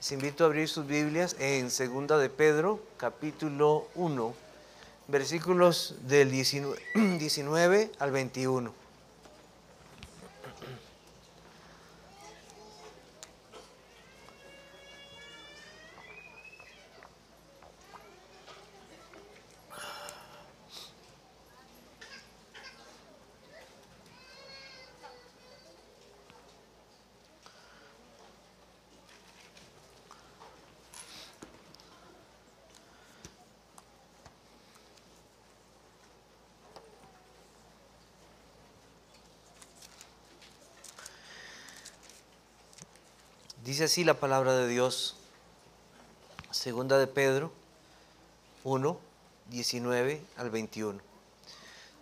Les invito a abrir sus Biblias en 2 de Pedro, capítulo 1, versículos del 19 al 21. Dice así la palabra de Dios, 2 de Pedro 1, 19 al 21.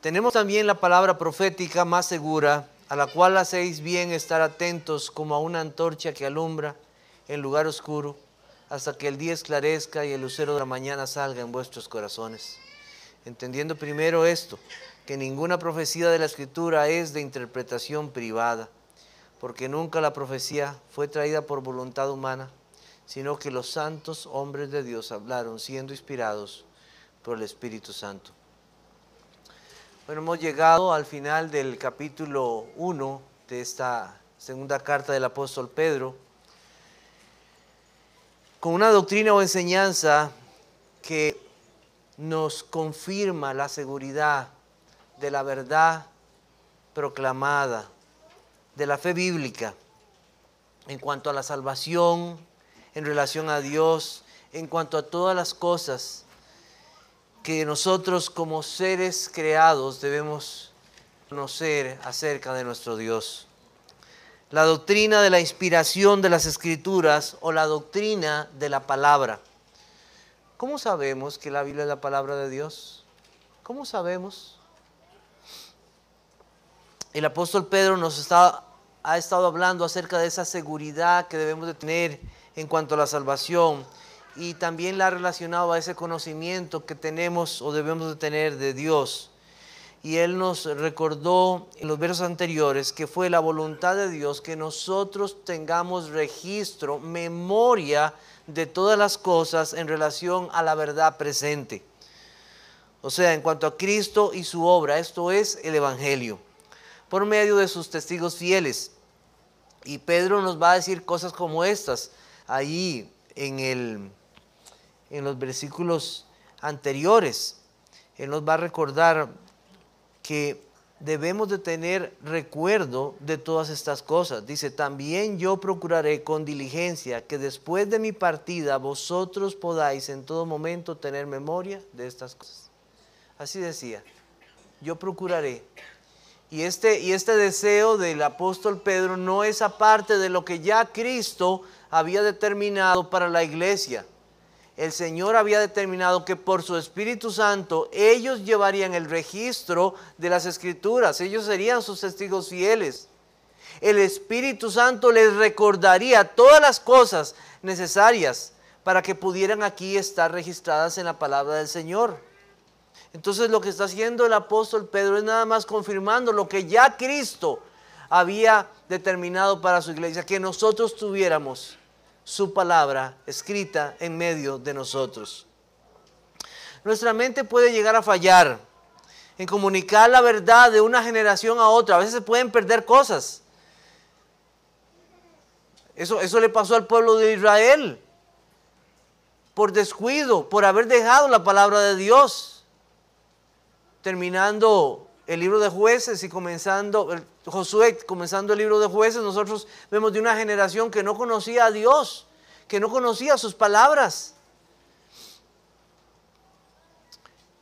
Tenemos también la palabra profética más segura, a la cual hacéis bien estar atentos como a una antorcha que alumbra en lugar oscuro, hasta que el día esclarezca y el lucero de la mañana salga en vuestros corazones. Entendiendo primero esto, que ninguna profecía de la Escritura es de interpretación privada, porque nunca la profecía fue traída por voluntad humana, sino que los santos hombres de Dios hablaron siendo inspirados por el Espíritu Santo. Bueno, hemos llegado al final del capítulo 1 de esta segunda carta del apóstol Pedro, con una doctrina o enseñanza que nos confirma la seguridad de la verdad proclamada, de la fe bíblica, en cuanto a la salvación, en relación a Dios, en cuanto a todas las cosas que nosotros como seres creados debemos conocer acerca de nuestro Dios. La doctrina de la inspiración de las Escrituras o la doctrina de la palabra. ¿Cómo sabemos que la Biblia es la palabra de Dios? ¿Cómo sabemos? El apóstol Pedro ha estado hablando acerca de esa seguridad que debemos de tener en cuanto a la salvación, y también la ha relacionado a ese conocimiento que tenemos o debemos de tener de Dios. Y él nos recordó en los versos anteriores que fue la voluntad de Dios que nosotros tengamos registro, memoria de todas las cosas en relación a la verdad presente. O sea, en cuanto a Cristo y su obra, esto es el Evangelio, por medio de sus testigos fieles. Y Pedro nos va a decir cosas como estas, ahí en los versículos anteriores. Él nos va a recordar que debemos de tener recuerdo de todas estas cosas. Dice, también yo procuraré con diligencia que después de mi partida vosotros podáis en todo momento tener memoria de estas cosas. Así decía, yo procuraré. Y este deseo del apóstol Pedro no es aparte de lo que ya Cristo había determinado para la iglesia. El Señor había determinado que por su Espíritu Santo ellos llevarían el registro de las Escrituras. Ellos serían sus testigos fieles. El Espíritu Santo les recordaría todas las cosas necesarias para que pudieran aquí estar registradas en la palabra del Señor. Entonces lo que está haciendo el apóstol Pedro es nada más confirmando lo que ya Cristo había determinado para su iglesia, que nosotros tuviéramos su palabra escrita en medio de nosotros. Nuestra mente puede llegar a fallar en comunicar la verdad de una generación a otra. A veces se pueden perder cosas. Eso le pasó al pueblo de Israel por descuido, por haber dejado la palabra de Dios. Terminando el libro de Jueces y Josué comenzando el libro de Jueces, nosotros vemos de una generación que no conocía a Dios, que no conocía sus palabras.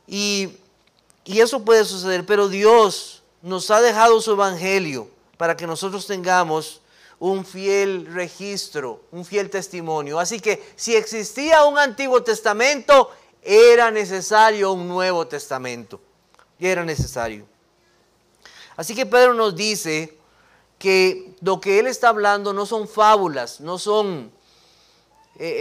Y eso puede suceder, pero Dios nos ha dejado su evangelio para que nosotros tengamos un fiel registro, un fiel testimonio. Así que si existía un Antiguo Testamento, era necesario un Nuevo Testamento. Y era necesario. Así que Pedro nos dice que lo que él está hablando no son fábulas, no son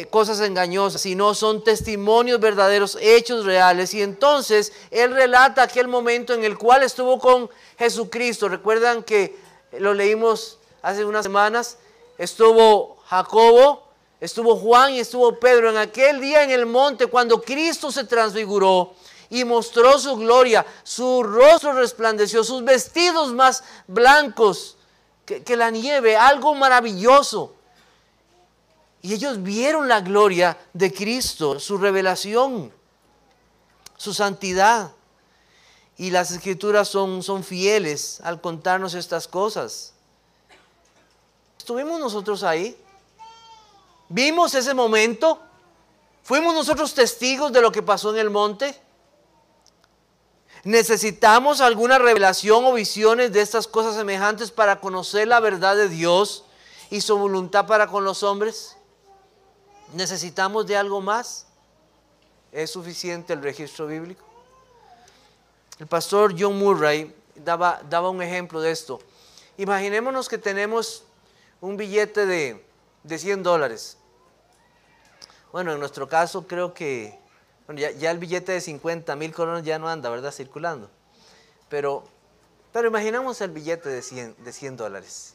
cosas engañosas, sino son testimonios verdaderos, hechos reales. Y entonces él relata aquel momento en el cual estuvo con Jesucristo. Recuerdan que lo leímos hace unas semanas. Estuvo Jacobo estuvo Juan y estuvo Pedro en aquel día en el monte cuando Cristo se transfiguró y mostró su gloria, su rostro resplandeció, sus vestidos más blancos que la nieve, algo maravilloso. Y ellos vieron la gloria de Cristo, su revelación, su santidad. Y las Escrituras son fieles al contarnos estas cosas. ¿Estuvimos nosotros ahí? ¿Vimos ese momento? ¿Fuimos nosotros testigos de lo que pasó en el monte? ¿Necesitamos alguna revelación o visiones de estas cosas semejantes para conocer la verdad de Dios y su voluntad para con los hombres? ¿Necesitamos de algo más? ¿Es suficiente el registro bíblico? El pastor John Murray daba un ejemplo de esto. Imaginémonos que tenemos un billete de $100. Bueno, en nuestro caso creo que bueno, ya el billete de 50,000 colones ya no anda, ¿verdad? Circulando. Pero imaginamos el billete de $100.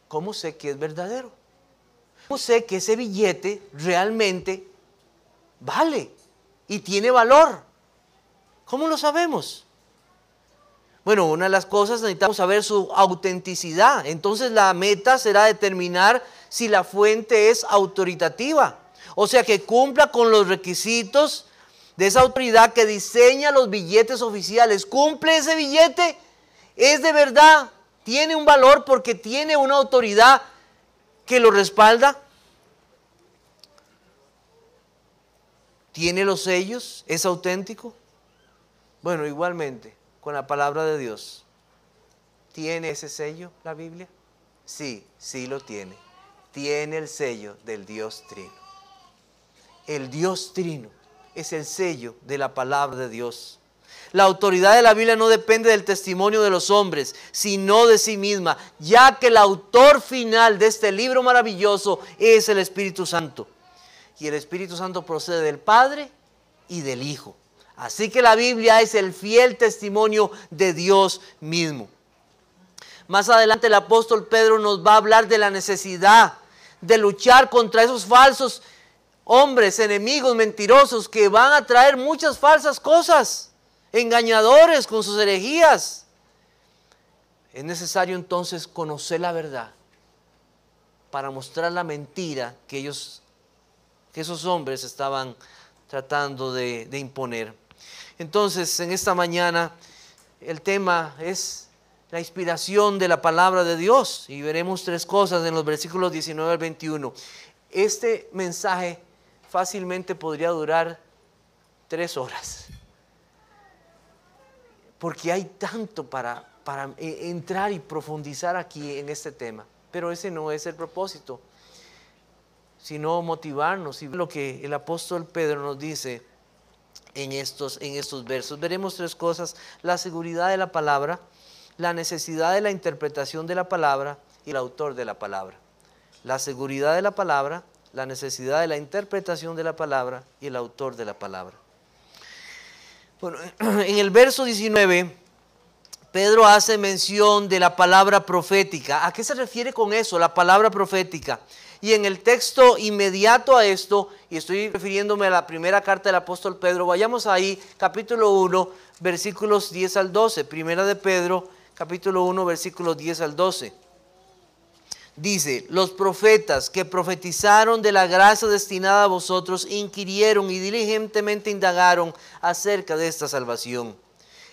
¿Cómo sé que es verdadero? ¿Cómo sé que ese billete realmente vale y tiene valor? ¿Cómo lo sabemos? Bueno, una de las cosas necesitamos saber su autenticidad. Entonces la meta será determinar si la fuente es autoritativa. O sea, que cumpla con los requisitos de esa autoridad que diseña los billetes oficiales. ¿Cumple ese billete? ¿Es de verdad? ¿Tiene un valor porque tiene una autoridad que lo respalda? ¿Tiene los sellos? ¿Es auténtico? Bueno, igualmente, con la palabra de Dios. ¿Tiene ese sello la Biblia? Sí, sí lo tiene. Tiene el sello del Dios Trino. El Dios Trino es el sello de la palabra de Dios. La autoridad de la Biblia no depende del testimonio de los hombres, sino de sí misma, ya que el autor final de este libro maravilloso es el Espíritu Santo. Y el Espíritu Santo procede del Padre y del Hijo. Así que la Biblia es el fiel testimonio de Dios mismo. Más adelante el apóstol Pedro nos va a hablar de la necesidad de luchar contra esos falsos hombres, enemigos, mentirosos que van a traer muchas falsas cosas, engañadores con sus herejías. Es necesario entonces conocer la verdad para mostrar la mentira que esos hombres estaban tratando de imponer. Entonces, en esta mañana, el tema es la inspiración de la palabra de Dios. Y veremos tres cosas en los versículos 19 al 21. Este mensaje fácilmente podría durar 3 horas. Porque hay tanto para entrar y profundizar aquí en este tema. Pero ese no es el propósito, sino motivarnos y ver lo que el apóstol Pedro nos dice en estos versos. Veremos 3 cosas: la seguridad de la palabra, la necesidad de la interpretación de la palabra y el autor de la palabra. La seguridad de la palabra, la necesidad de la interpretación de la palabra y el autor de la palabra. Bueno, en el verso 19, Pedro hace mención de la palabra profética. ¿A qué se refiere con eso, la palabra profética? Y en el texto inmediato a esto, y estoy refiriéndome a la primera carta del apóstol Pedro, vayamos ahí, capítulo 1, versículos 10 al 12. Primera de Pedro, capítulo 1, versículos 10 al 12. Dice: los profetas que profetizaron de la gracia destinada a vosotros inquirieron y diligentemente indagaron acerca de esta salvación,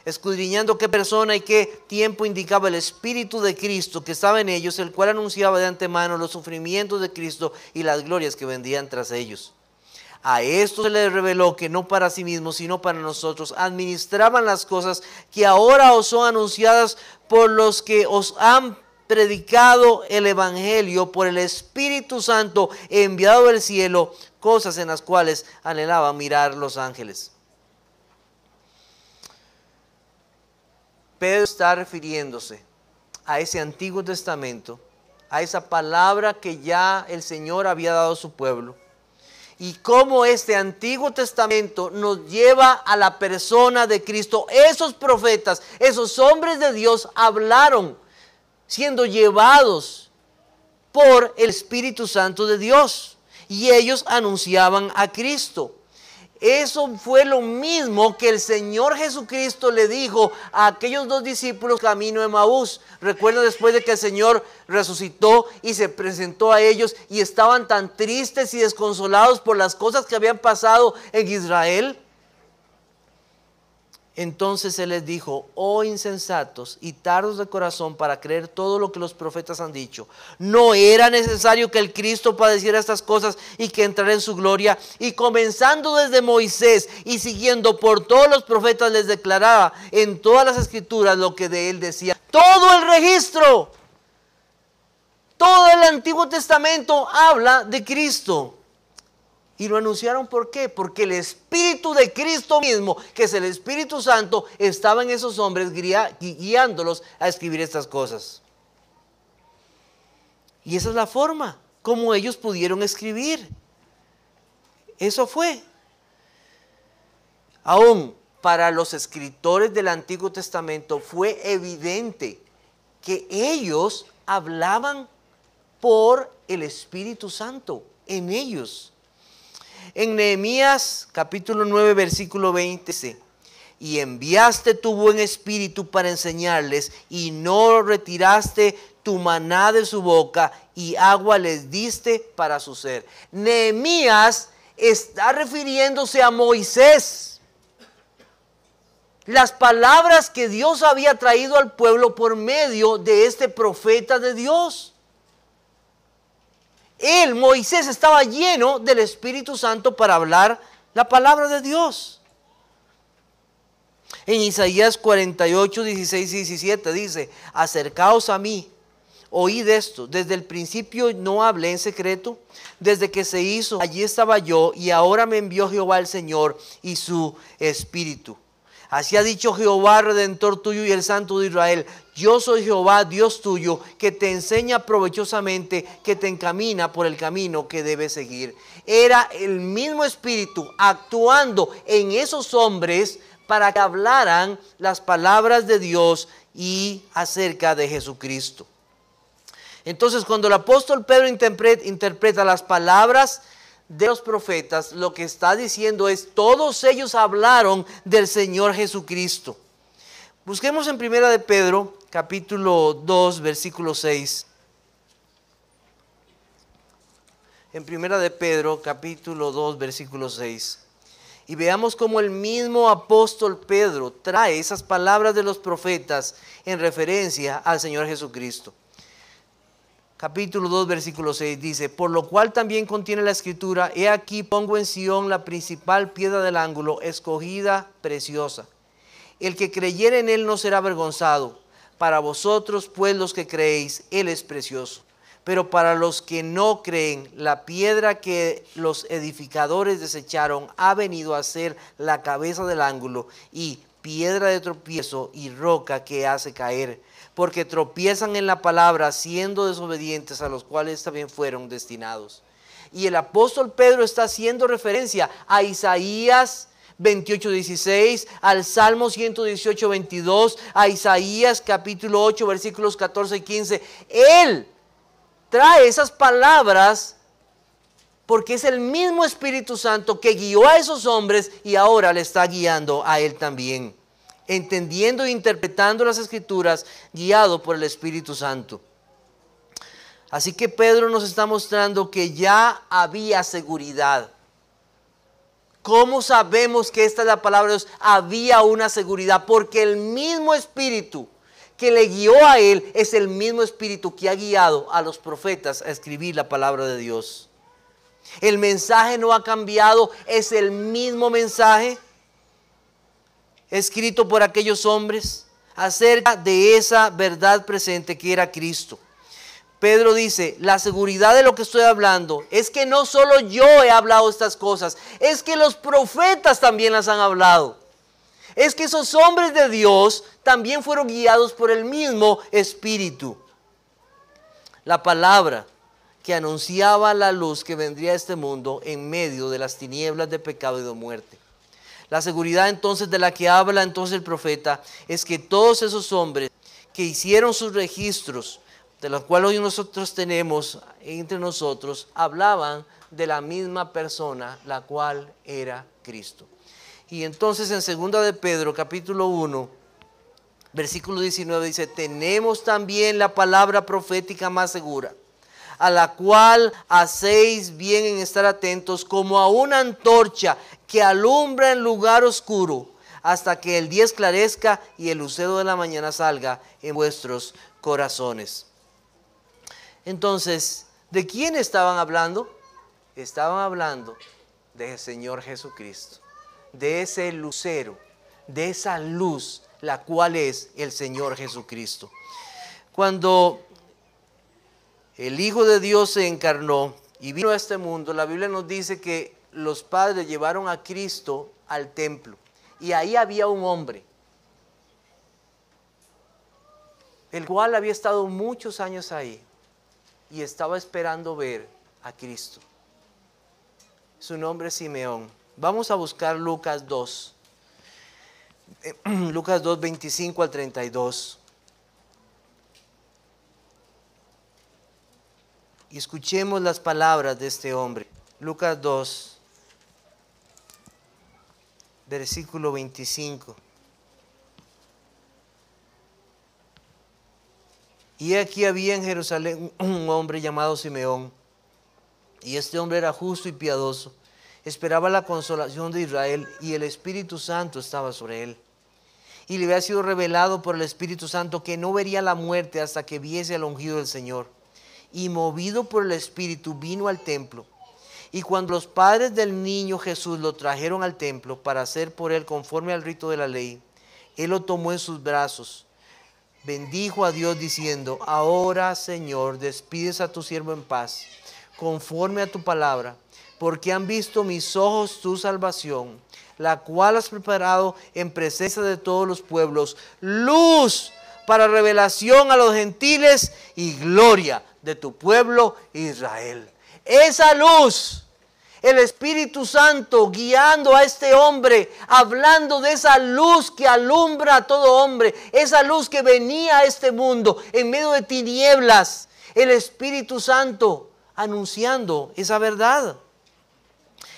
escudriñando qué persona y qué tiempo indicaba el Espíritu de Cristo que estaba en ellos, el cual anunciaba de antemano los sufrimientos de Cristo y las glorias que vendrían tras ellos. A esto se les reveló que no para sí mismos, sino para nosotros, administraban las cosas que ahora os son anunciadas por los que os han predicado el Evangelio por el Espíritu Santo enviado del cielo, cosas en las cuales anhelaban mirar los ángeles. Pedro está refiriéndose a ese Antiguo Testamento, a esa palabra que ya el Señor había dado a su pueblo, y cómo este Antiguo Testamento nos lleva a la persona de Cristo. Esos profetas, esos hombres de Dios hablaron siendo llevados por el Espíritu Santo de Dios. Y ellos anunciaban a Cristo. Eso fue lo mismo que el Señor Jesucristo le dijo a aquellos dos discípulos camino de Emaús. Recuerda, después de que el Señor resucitó y se presentó a ellos y estaban tan tristes y desconsolados por las cosas que habían pasado en Israel. Entonces Él les dijo: oh insensatos y tardos de corazón para creer todo lo que los profetas han dicho. ¿No era necesario que el Cristo padeciera estas cosas y que entrara en su gloria? Y comenzando desde Moisés y siguiendo por todos los profetas, les declaraba en todas las escrituras lo que de Él decía. Todo el registro, todo el Antiguo Testamento habla de Cristo. Y lo anunciaron, ¿por qué? Porque el Espíritu de Cristo mismo, que es el Espíritu Santo, estaba en esos hombres guiándolos a escribir estas cosas. Y esa es la forma como ellos pudieron escribir. Eso fue. Aún para los escritores del Antiguo Testamento fue evidente que ellos hablaban por el Espíritu Santo en ellos. En Nehemías capítulo 9 versículo 20 dice: y enviaste tu buen espíritu para enseñarles, y no retiraste tu maná de su boca, y agua les diste para su sed. Nehemías está refiriéndose a Moisés. Las palabras que Dios había traído al pueblo por medio de este profeta de Dios. Él, Moisés, estaba lleno del Espíritu Santo para hablar la palabra de Dios. En Isaías 48, 16 y 17 dice: acercaos a mí, oíd esto, desde el principio no hablé en secreto, desde que se hizo, allí estaba yo, y ahora me envió Jehová el Señor y su Espíritu. Así ha dicho Jehová, Redentor tuyo y el Santo de Israel: yo soy Jehová, Dios tuyo, que te enseña provechosamente, que te encamina por el camino que debes seguir. Era el mismo Espíritu actuando en esos hombres para que hablaran las palabras de Dios y acerca de Jesucristo. Entonces, cuando el apóstol Pedro interpreta las palabras de los profetas, lo que está diciendo es: todos ellos hablaron del Señor Jesucristo. Busquemos en Primera de Pedro, capítulo 2, versículo 6. En Primera de Pedro, capítulo 2, versículo 6. Y veamos cómo el mismo apóstol Pedro trae esas palabras de los profetas en referencia al Señor Jesucristo. Capítulo 2, versículo 6 dice: por lo cual también contiene la escritura: he aquí pongo en Sión la principal piedra del ángulo, escogida, preciosa. El que creyere en él no será avergonzado. Para vosotros, pues, los que creéis, él es precioso. Pero para los que no creen, la piedra que los edificadores desecharon ha venido a ser la cabeza del ángulo, y piedra de tropiezo y roca que hace caer. Porque tropiezan en la palabra, siendo desobedientes, a los cuales también fueron destinados. Y el apóstol Pedro está haciendo referencia a Isaías 28:16, al Salmo 118:22, a Isaías capítulo 8 versículos 14 y 15. Él trae esas palabras porque es el mismo Espíritu Santo que guió a esos hombres y ahora le está guiando a él también, entendiendo e interpretando las Escrituras, guiado por el Espíritu Santo. Así que Pedro nos está mostrando que ya había seguridad. ¿Cómo sabemos que esta es la palabra de Dios? Había una seguridad, porque el mismo Espíritu que le guió a él es el mismo Espíritu que ha guiado a los profetas a escribir la palabra de Dios. El mensaje no ha cambiado, es el mismo mensaje escrito por aquellos hombres acerca de esa verdad presente que era Cristo. Pedro dice: la seguridad de lo que estoy hablando es que no solo yo he hablado estas cosas, es que los profetas también las han hablado. Es que esos hombres de Dios también fueron guiados por el mismo Espíritu. La palabra que anunciaba la luz que vendría a este mundo en medio de las tinieblas de pecado y de muerte. La seguridad entonces de la que habla entonces el profeta es que todos esos hombres que hicieron sus registros, de los cuales hoy nosotros tenemos entre nosotros, hablaban de la misma persona, la cual era Cristo. Y entonces en 2 de Pedro, capítulo 1, versículo 19 dice, tenemos también la palabra profética más segura, a la cual hacéis bien en estar atentos como a una antorcha que alumbra en lugar oscuro, hasta que el día esclarezca y el lucero de la mañana salga en vuestros corazones. Entonces, ¿de quién estaban hablando? Estaban hablando del Señor Jesucristo, de ese lucero, de esa luz, la cual es el Señor Jesucristo. Cuando el Hijo de Dios se encarnó y vino a este mundo, la Biblia nos dice que los padres llevaron a Cristo al templo y ahí había un hombre, el cual había estado muchos años ahí y estaba esperando ver a Cristo. Su nombre es Simeón. Vamos a buscar Lucas 2. Lucas 2, 25 al 32. Y escuchemos las palabras de este hombre. Lucas 2, versículo 25. Y aquí había en Jerusalén un hombre llamado Simeón, y este hombre era justo y piadoso, esperaba la consolación de Israel, y el Espíritu Santo estaba sobre él. Y le había sido revelado por el Espíritu Santo que no vería la muerte hasta que viese al ungido del Señor. Y movido por el Espíritu vino al templo. Y cuando los padres del niño Jesús lo trajeron al templo para hacer por él conforme al rito de la ley, él lo tomó en sus brazos, bendijo a Dios diciendo, ahora Señor, despides a tu siervo en paz, conforme a tu palabra, porque han visto mis ojos tu salvación, la cual has preparado en presencia de todos los pueblos, luz para revelación a los gentiles y gloria de tu pueblo Israel. Esa luz, el Espíritu Santo guiando a este hombre, hablando de esa luz que alumbra a todo hombre, esa luz que venía a este mundo en medio de tinieblas, el Espíritu Santo anunciando esa verdad.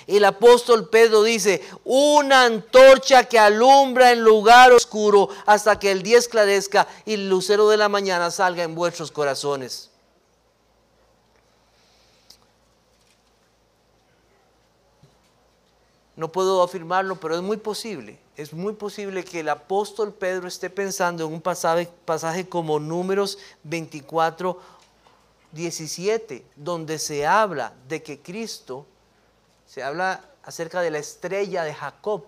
El apóstol Pedro dice, una antorcha que alumbra en lugar oscuro hasta que el día esclarezca y el lucero de la mañana salga en vuestros corazones. No puedo afirmarlo, pero es muy posible. Es muy posible que el apóstol Pedro esté pensando en un pasaje como Números 24, 17, donde se habla de que Cristo, se habla acerca de la estrella de Jacob,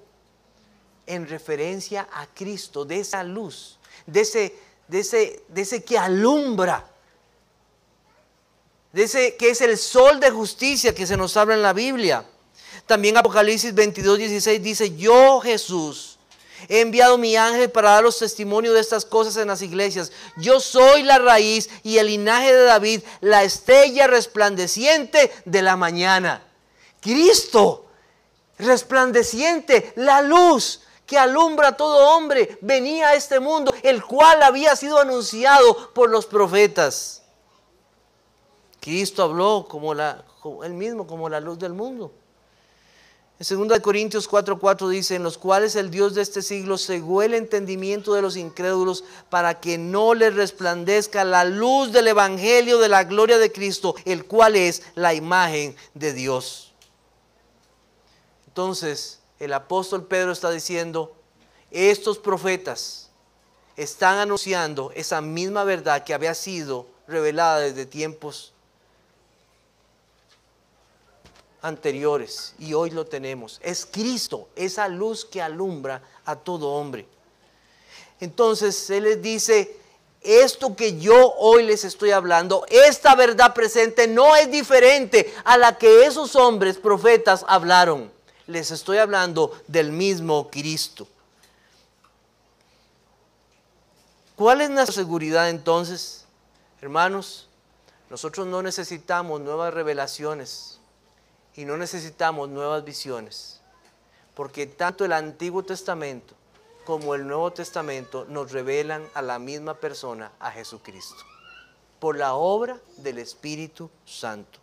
en referencia a Cristo, de esa luz, de ese que alumbra, de ese que es el sol de justicia que se nos habla en la Biblia. También Apocalipsis 22, 16 dice, yo Jesús he enviado mi ángel para dar los testimonios de estas cosas en las iglesias. Yo soy la raíz y el linaje de David, la estrella resplandeciente de la mañana. Cristo, resplandeciente, la luz que alumbra a todo hombre, venía a este mundo, el cual había sido anunciado por los profetas. Cristo habló él mismo como la luz del mundo. En 2 Corintios 4:4 dice, en los cuales el Dios de este siglo cegó el entendimiento de los incrédulos para que no les resplandezca la luz del evangelio de la gloria de Cristo, el cual es la imagen de Dios. Entonces, el apóstol Pedro está diciendo, estos profetas están anunciando esa misma verdad que había sido revelada desde tiempos anteriores y hoy lo tenemos. Es Cristo, esa luz que alumbra a todo hombre. Entonces Él les dice, esto que yo hoy les estoy hablando, esta verdad presente no es diferente a la que esos hombres profetas hablaron. Les estoy hablando del mismo Cristo. ¿Cuál es nuestra seguridad entonces? Hermanos, nosotros no necesitamos nuevas revelaciones. Y no necesitamos nuevas visiones, porque tanto el Antiguo Testamento como el Nuevo Testamento nos revelan a la misma persona, a Jesucristo, por la obra del Espíritu Santo.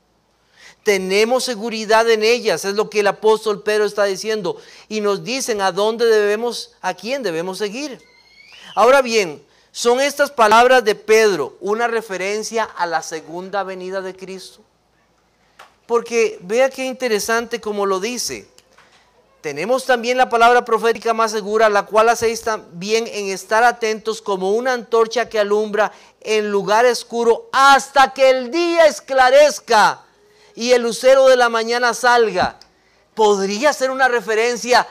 Tenemos seguridad en ellas, es lo que el apóstol Pedro está diciendo, y nos dicen a quién debemos seguir. Ahora bien, ¿son estas palabras de Pedro una referencia a la segunda venida de Cristo? Porque vea qué interesante como lo dice. Tenemos también la palabra profética más segura, la cual hacéis también en estar atentos como una antorcha que alumbra en lugar oscuro hasta que el día esclarezca y el lucero de la mañana salga. ¿Podría ser una referencia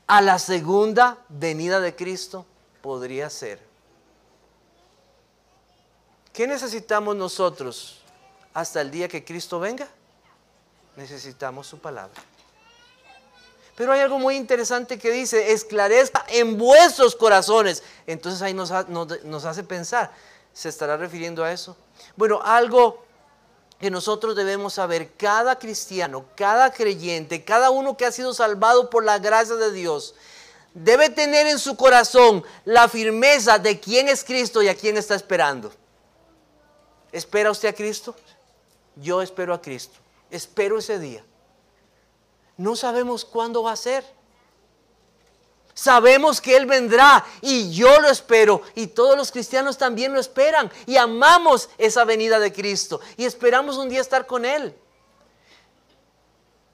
a la segunda venida de Cristo? Podría ser. ¿Qué necesitamos nosotros hasta el día que Cristo venga? Necesitamos su palabra. Pero hay algo muy interesante que dice, esclarezca en vuestros corazones. Entonces ahí nos hace pensar, ¿se estará refiriendo a eso? Bueno, algo que nosotros debemos saber, cada cristiano, cada creyente, cada uno que ha sido salvado por la gracia de Dios, debe tener en su corazón la firmeza de quién es Cristo y a quién está esperando. ¿Espera usted a Cristo? Yo espero a Cristo. Espero ese día. No sabemos cuándo va a ser. Sabemos que Él vendrá y yo lo espero y todos los cristianos también lo esperan y amamos esa venida de Cristo y esperamos un día estar con Él.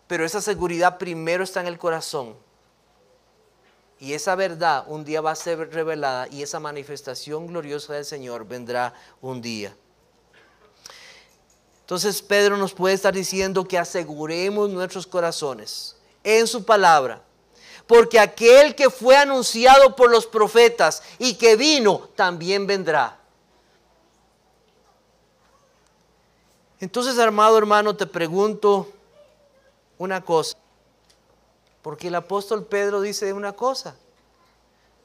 Pero esa seguridad primero está en el corazón y esa verdad un día va a ser revelada y esa manifestación gloriosa del Señor vendrá un día. Entonces Pedro nos puede estar diciendo que aseguremos nuestros corazones en su palabra, porque aquel que fue anunciado por los profetas y que vino, también vendrá. Entonces, amado hermano, te pregunto una cosa, porque el apóstol Pedro dice una cosa,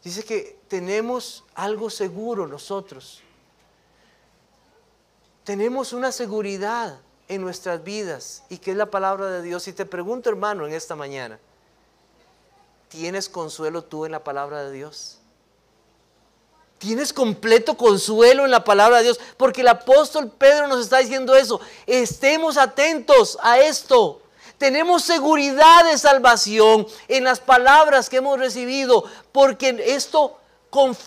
dice que tenemos algo seguro nosotros. Tenemos una seguridad en nuestras vidas y que es la palabra de Dios. Y te pregunto, hermano, en esta mañana, ¿tienes consuelo tú en la palabra de Dios? ¿Tienes completo consuelo en la palabra de Dios? Porque el apóstol Pedro nos está diciendo eso. Estemos atentos a esto. Tenemos seguridad de salvación en las palabras que hemos recibido, porque esto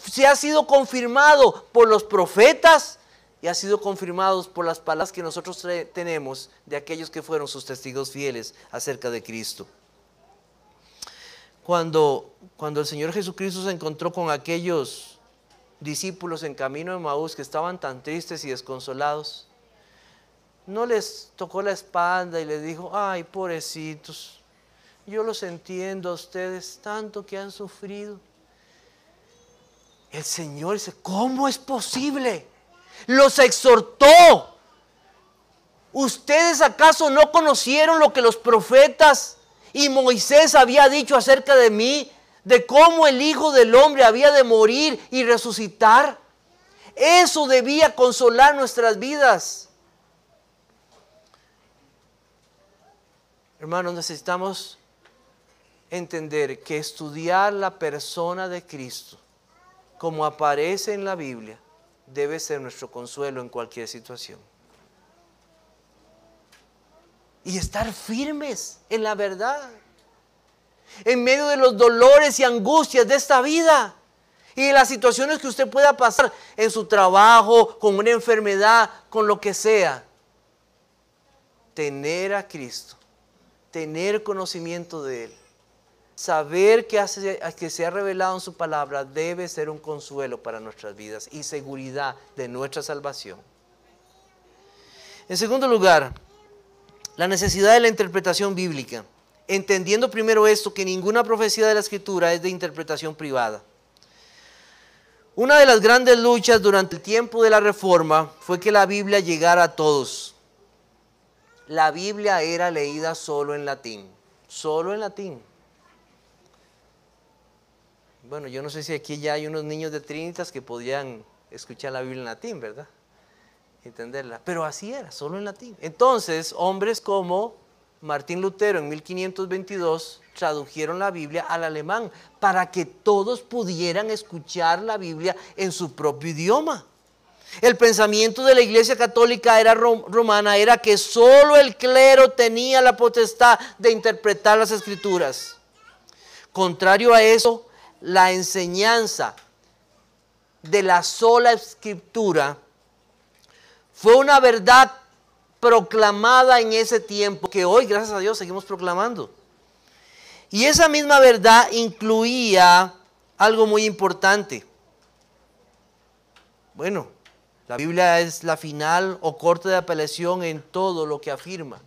se ha sido confirmado por los profetas y ha sido confirmado por las palabras que nosotros tenemos de aquellos que fueron sus testigos fieles acerca de Cristo. Cuando el Señor Jesucristo se encontró con aquellos discípulos en camino de Maús que estaban tan tristes y desconsolados, no les tocó la espalda y les dijo, ay, pobrecitos, yo los entiendo a ustedes tanto que han sufrido. El Señor dice, ¿cómo es posible? Los exhortó. ¿Ustedes acaso no conocieron lo que los profetas y Moisés había dicho acerca de mí? De cómo el Hijo del Hombre había de morir y resucitar. Eso debía consolar nuestras vidas. Hermanos, necesitamos entender que estudiar la persona de Cristo, como aparece en la Biblia, debe ser nuestro consuelo en cualquier situación. Y estar firmes en la verdad. En medio de los dolores y angustias de esta vida. Y de las situaciones que usted pueda pasar en su trabajo, con una enfermedad, con lo que sea. Tener a Cristo. Tener conocimiento de Él. Saber que se ha revelado en su palabra debe ser un consuelo para nuestras vidas y seguridad de nuestra salvación. En segundo lugar, la necesidad de la interpretación bíblica. Entendiendo primero esto, que ninguna profecía de la Escritura es de interpretación privada. Una de las grandes luchas durante el tiempo de la Reforma fue que la Biblia llegara a todos. La Biblia era leída solo en latín. Solo en latín. Bueno, yo no sé si aquí ya hay unos niños de Trinitas que podían escuchar la Biblia en latín, ¿verdad? Entenderla. Pero así era, solo en latín. Entonces, hombres como Martín Lutero en 1522 tradujeron la Biblia al alemán para que todos pudieran escuchar la Biblia en su propio idioma. El pensamiento de la Iglesia Católica romana era que solo el clero tenía la potestad de interpretar las Escrituras. Contrario a eso, la enseñanza de la sola Escritura fue una verdad proclamada en ese tiempo que hoy, gracias a Dios, seguimos proclamando. Y esa misma verdad incluía algo muy importante. Bueno, la Biblia es la final o corte de apelación en todo lo que afirma.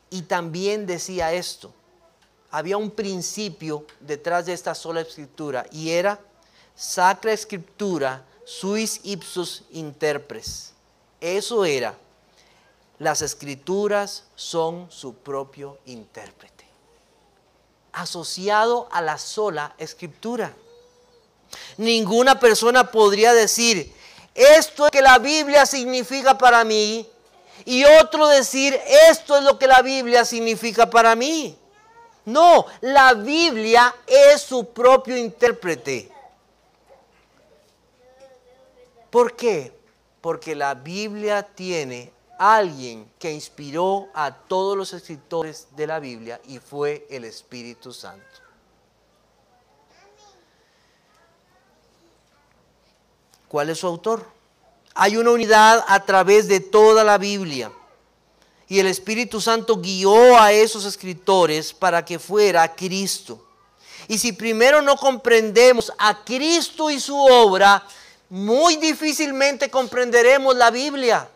Y también decía esto: había un principio detrás de esta sola Escritura, y era Sacra Scriptura suis ipsos interpres. Eso era: las Escrituras son su propio intérprete, asociado a la sola Escritura. Ninguna persona podría decir, esto es lo que la Biblia significa para mí, y otro decir, esto es lo que la Biblia significa para mí. No, la Biblia es su propio intérprete. ¿Por qué? Porque la Biblia tiene alguien que inspiró a todos los escritores de la Biblia, y fue el Espíritu Santo. ¿Cuál es su autor? Hay una unidad a través de toda la Biblia, y el Espíritu Santo guió a esos escritores para que fuera Cristo. Y si primero no comprendemos a Cristo y su obra, muy difícilmente comprenderemos la Biblia.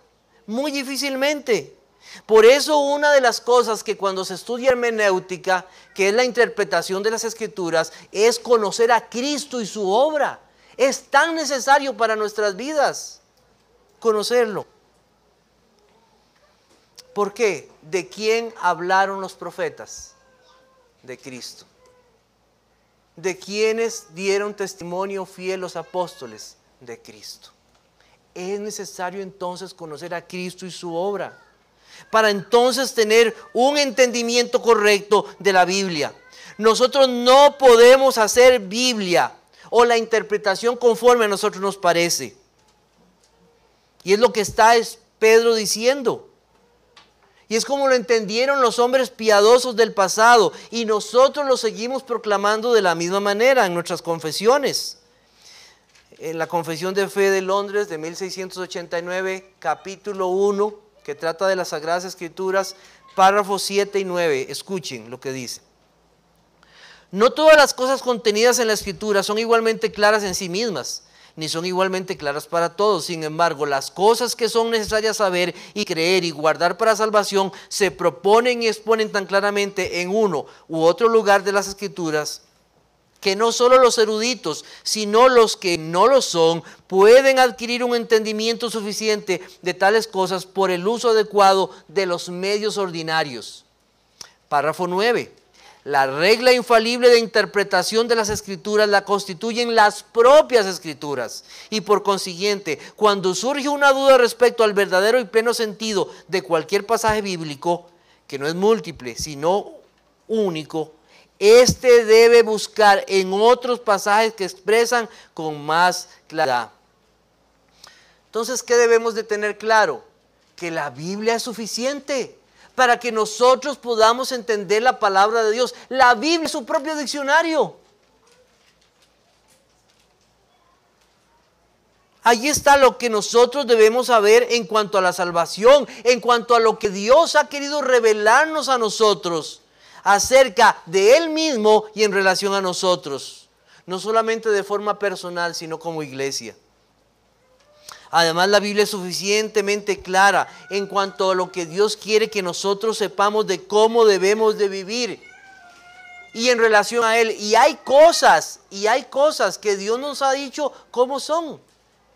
Muy difícilmente. Por eso una de las cosas que cuando se estudia hermenéutica, que es la interpretación de las Escrituras, es conocer a Cristo y su obra. Es tan necesario para nuestras vidas conocerlo. ¿Por qué? ¿De quién hablaron los profetas? De Cristo. ¿De quiénes dieron testimonio fiel los apóstoles? De Cristo. Es necesario entonces conocer a Cristo y su obra, para entonces tener un entendimiento correcto de la Biblia. Nosotros no podemos hacer Biblia o la interpretación conforme a nosotros nos parece. Y es lo que está Pedro diciendo. Y es como lo entendieron los hombres piadosos del pasado, y nosotros lo seguimos proclamando de la misma manera en nuestras confesiones. En la Confesión de Fe de Londres de 1689, capítulo 1, que trata de las Sagradas Escrituras, párrafos 7 y 9, escuchen lo que dice. No todas las cosas contenidas en la Escritura son igualmente claras en sí mismas, ni son igualmente claras para todos. Sin embargo, las cosas que son necesarias saber y creer y guardar para salvación se proponen y exponen tan claramente en uno u otro lugar de las Escrituras, que no solo los eruditos, sino los que no lo son, pueden adquirir un entendimiento suficiente de tales cosas por el uso adecuado de los medios ordinarios. Párrafo 9. La regla infalible de interpretación de las Escrituras la constituyen las propias Escrituras, y por consiguiente, cuando surge una duda respecto al verdadero y pleno sentido de cualquier pasaje bíblico, que no es múltiple, sino único, este debe buscar en otros pasajes que expresan con más claridad. Entonces, ¿qué debemos de tener claro? Que la Biblia es suficiente para que nosotros podamos entender la palabra de Dios. La Biblia es su propio diccionario. Ahí está lo que nosotros debemos saber en cuanto a la salvación, en cuanto a lo que Dios ha querido revelarnos a nosotros acerca de Él mismo y en relación a nosotros, no solamente de forma personal, sino como iglesia. Además, la Biblia es suficientemente clara en cuanto a lo que Dios quiere que nosotros sepamos de cómo debemos de vivir y en relación a Él. Y hay cosas que Dios nos ha dicho cómo son.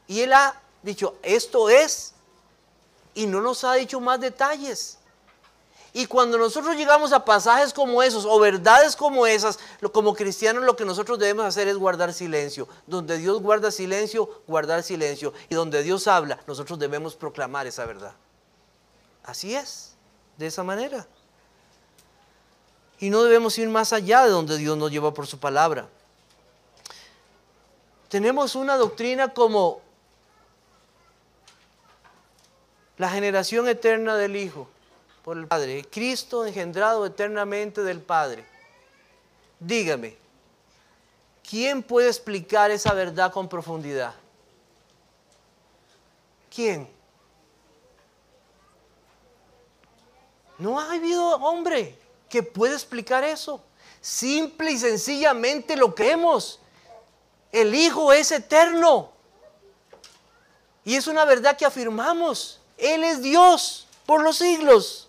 Y Él ha dicho, esto es, y no nos ha dicho más detalles. Y cuando nosotros llegamos a pasajes como esos o verdades como esas, como cristianos lo que nosotros debemos hacer es guardar silencio. Donde Dios guarda silencio, guardar silencio. Y donde Dios habla, nosotros debemos proclamar esa verdad. Así es. de esa manera. Y no debemos ir más allá de donde Dios nos lleva por su palabra. Tenemos una doctrina como la generación eterna del Hijo por el Padre. Cristo engendrado eternamente del Padre. Dígame, ¿quién puede explicar esa verdad con profundidad? ¿Quién? No ha habido hombre que pueda explicar eso. Simple y sencillamente lo creemos. El Hijo es eterno. Y es una verdad que afirmamos. Él es Dios por los siglos.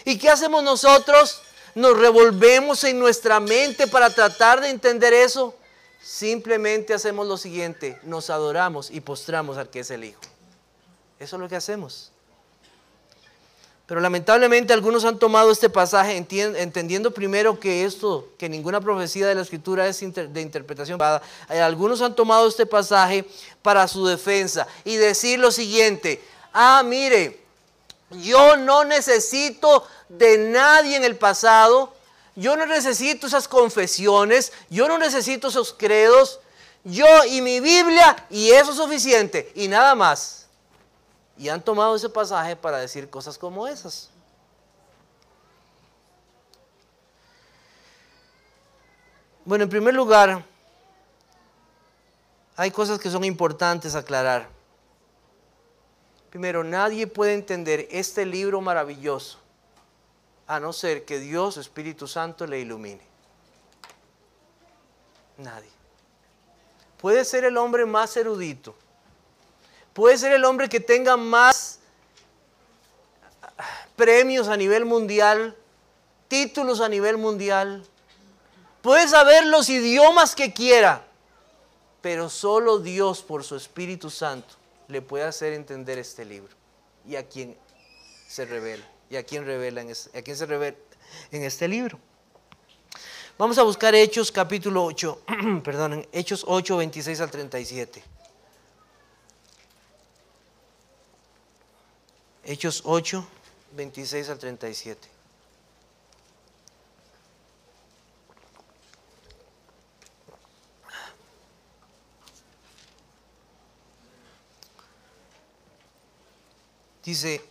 ¿Y qué hacemos nosotros? Nos revolvemos en nuestra mente para tratar de entender eso. Simplemente hacemos lo siguiente: nos adoramos y postramos al que es el Hijo. Eso es lo que hacemos. Pero lamentablemente algunos han tomado este pasaje entendiendo primero que ninguna profecía de la Escritura es de interpretación privada. Algunos han tomado este pasaje para su defensa y decir lo siguiente: mire, yo no necesito de nadie en el pasado, yo no necesito esas confesiones, yo no necesito esos credos, yo y mi Biblia, y eso es suficiente, y nada más. Y han tomado ese pasaje para decir cosas como esas. Bueno, en primer lugar, hay cosas que son importantes aclarar. Primero, nadie puede entender este libro maravilloso a no ser que Dios, Espíritu Santo, le ilumine. Nadie. Puede ser el hombre más erudito. Puede ser el hombre que tenga más premios a nivel mundial, títulos a nivel mundial. Puede saber los idiomas que quiera, pero solo Dios por su Espíritu Santo le puede hacer entender este libro y a quien se revela, se revela en este libro. Vamos a buscar Hechos capítulo 8, Hechos 8, 26 al 37. Hechos 8, 26 al 37. Dice: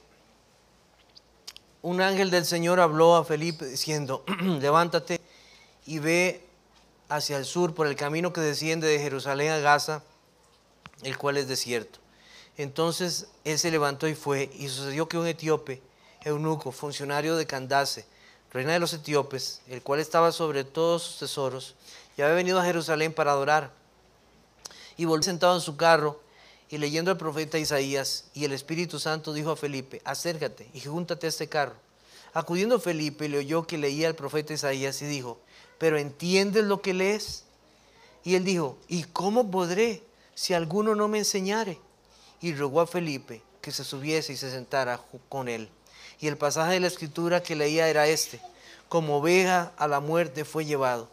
un ángel del Señor habló a Felipe diciendo: levántate y ve hacia el sur por el camino que desciende de Jerusalén a Gaza, el cual es desierto. Entonces él se levantó y fue, y sucedió que un etíope, eunuco, funcionario de Candace, reina de los etíopes, el cual estaba sobre todos sus tesoros, y había venido a Jerusalén para adorar, y volvió sentado en su carro, y leyendo al profeta Isaías, y el Espíritu Santo dijo a Felipe: acércate y júntate a este carro. Acudiendo Felipe, le oyó que leía al profeta Isaías, y dijo: ¿pero entiendes lo que lees? Y él dijo: ¿y cómo podré si alguno no me enseñare? Y rogó a Felipe que se subiese y se sentara con él. Y el pasaje de la Escritura que leía era este: como oveja a la muerte fue llevado,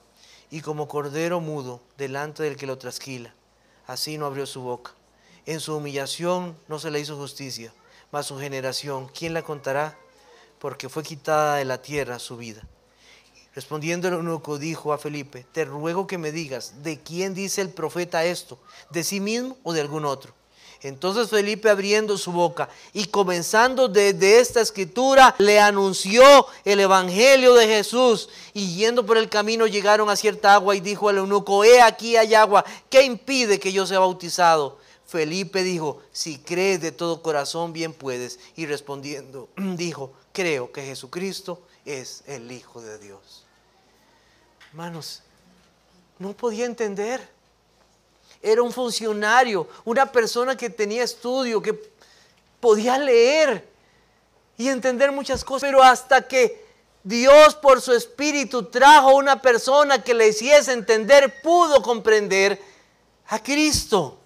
y como cordero mudo delante del que lo trasquila, así no abrió su boca. En su humillación no se le hizo justicia, mas su generación, ¿quién la contará? Porque fue quitada de la tierra su vida. Respondiendo el eunuco, dijo a Felipe: te ruego que me digas, ¿de quién dice el profeta esto? ¿De sí mismo o de algún otro? Entonces Felipe, abriendo su boca y comenzando desde esta escritura, le anunció el evangelio de Jesús. Y yendo por el camino llegaron a cierta agua, y dijo al eunuco: he aquí hay agua, ¿qué impide que yo sea bautizado? Felipe dijo: si crees de todo corazón, bien puedes. Y respondiendo dijo: creo que Jesucristo es el Hijo de Dios. Hermanos, no podía entender. Era un funcionario, una persona que tenía estudio, que podía leer y entender muchas cosas, pero hasta que Dios por su Espíritu trajo una persona que le hiciese entender, pudo comprender a Cristo.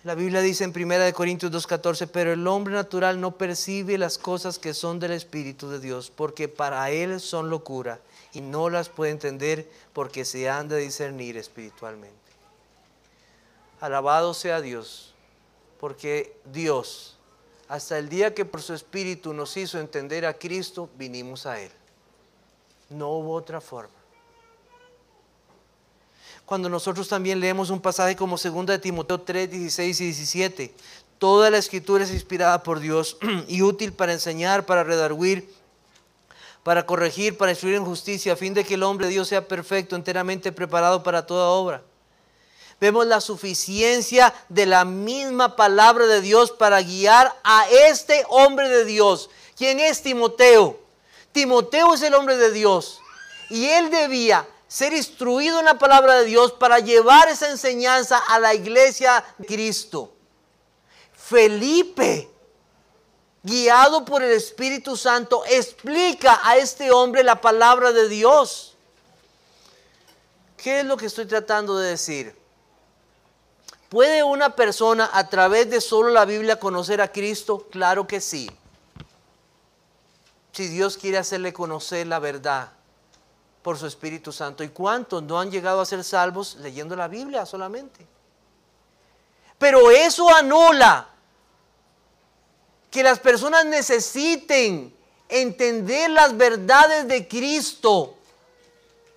La Biblia dice en 1 Corintios 2:14: pero el hombre natural no percibe las cosas que son del Espíritu de Dios, porque para él son locura, y no las puede entender porque se han de discernir espiritualmente. Alabado sea Dios, porque Dios hasta el día que por su Espíritu nos hizo entender a Cristo, vinimos a Él. No hubo otra forma. Cuando nosotros también leemos un pasaje como 2 de Timoteo 3, 16 y 17, toda la Escritura es inspirada por Dios y útil para enseñar, para redarguir, para corregir, para instruir en justicia, a fin de que el hombre de Dios sea perfecto, enteramente preparado para toda obra. Vemos la suficiencia de la misma palabra de Dios para guiar a este hombre de Dios. ¿Quién es Timoteo? Timoteo es el hombre de Dios y él debía ser instruido en la palabra de Dios para llevar esa enseñanza a la iglesia de Cristo. Felipe, guiado por el Espíritu Santo, explica a este hombre la palabra de Dios. ¿Qué es lo que estoy tratando de decir? ¿Puede una persona a través de solo la Biblia conocer a Cristo? Claro que sí. Si Dios quiere hacerle conocer la verdad por su Espíritu Santo. ¿Y cuántos no han llegado a ser salvos leyendo la Biblia solamente? Pero eso anula que las personas necesiten entender las verdades de Cristo,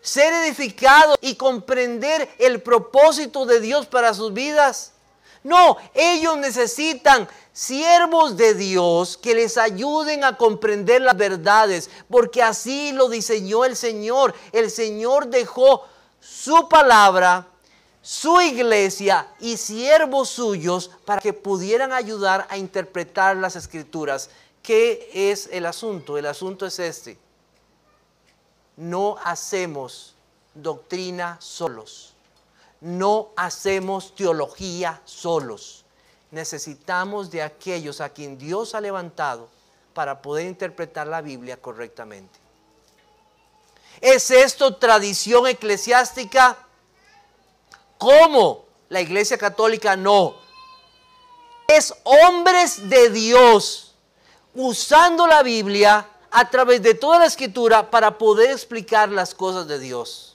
ser edificados y comprender el propósito de Dios para sus vidas. No, ellos necesitan siervos de Dios que les ayuden a comprender las verdades, porque así lo diseñó el Señor. El Señor dejó su palabra, su iglesia y siervos suyos para que pudieran ayudar a interpretar las Escrituras. ¿Qué es el asunto? El asunto es este: no hacemos doctrina solos. No hacemos teología solos. Necesitamos de aquellos a quien Dios ha levantado para poder interpretar la Biblia correctamente. ¿Es esto tradición eclesiástica? ¿Cómo? La Iglesia Católica no. Es hombres de Dios usando la Biblia a través de toda la Escritura para poder explicar las cosas de Dios.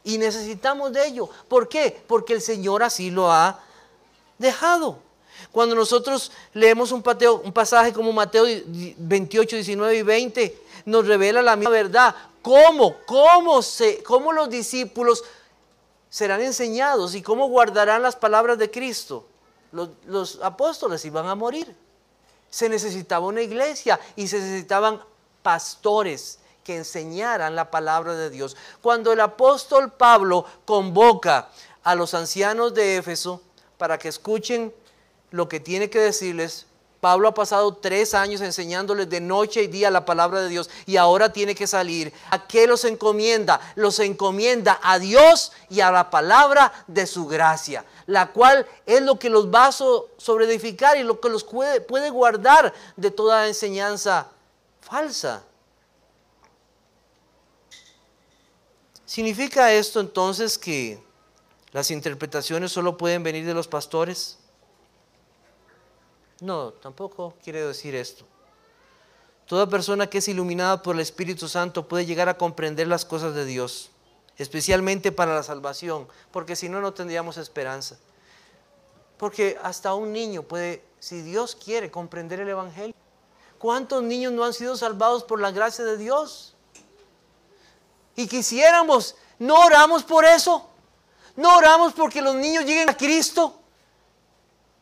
Y necesitamos de ello. ¿Por qué? Porque el Señor así lo ha dejado. Cuando nosotros leemos un pasaje como Mateo 28, 19 y 20, nos revela la misma verdad. ¿Cómo los discípulos serán enseñados y cómo guardarán las palabras de Cristo? Los apóstoles iban a morir. Se necesitaba una iglesia y se necesitaban pastores que enseñaran la palabra de Dios. Cuando el apóstol Pablo convoca a los ancianos de Éfeso para que escuchen lo que tiene que decirles, Pablo ha pasado 3 años enseñándoles de noche y día la palabra de Dios y ahora tiene que salir. ¿A qué los encomienda? Los encomienda a Dios y a la palabra de su gracia, la cual es lo que los va a sobreedificar y lo que los puede guardar de toda enseñanza falsa. ¿Significa esto entonces que las interpretaciones solo pueden venir de los pastores? No, tampoco quiere decir esto. Toda persona que es iluminada por el Espíritu Santo puede llegar a comprender las cosas de Dios, especialmente para la salvación, porque si no, no tendríamos esperanza. Porque hasta un niño puede, si Dios quiere, comprender el Evangelio. ¿Cuántos niños no han sido salvados por la gracia de Dios? Y quisiéramos, no oramos por eso, no oramos porque los niños lleguen a Cristo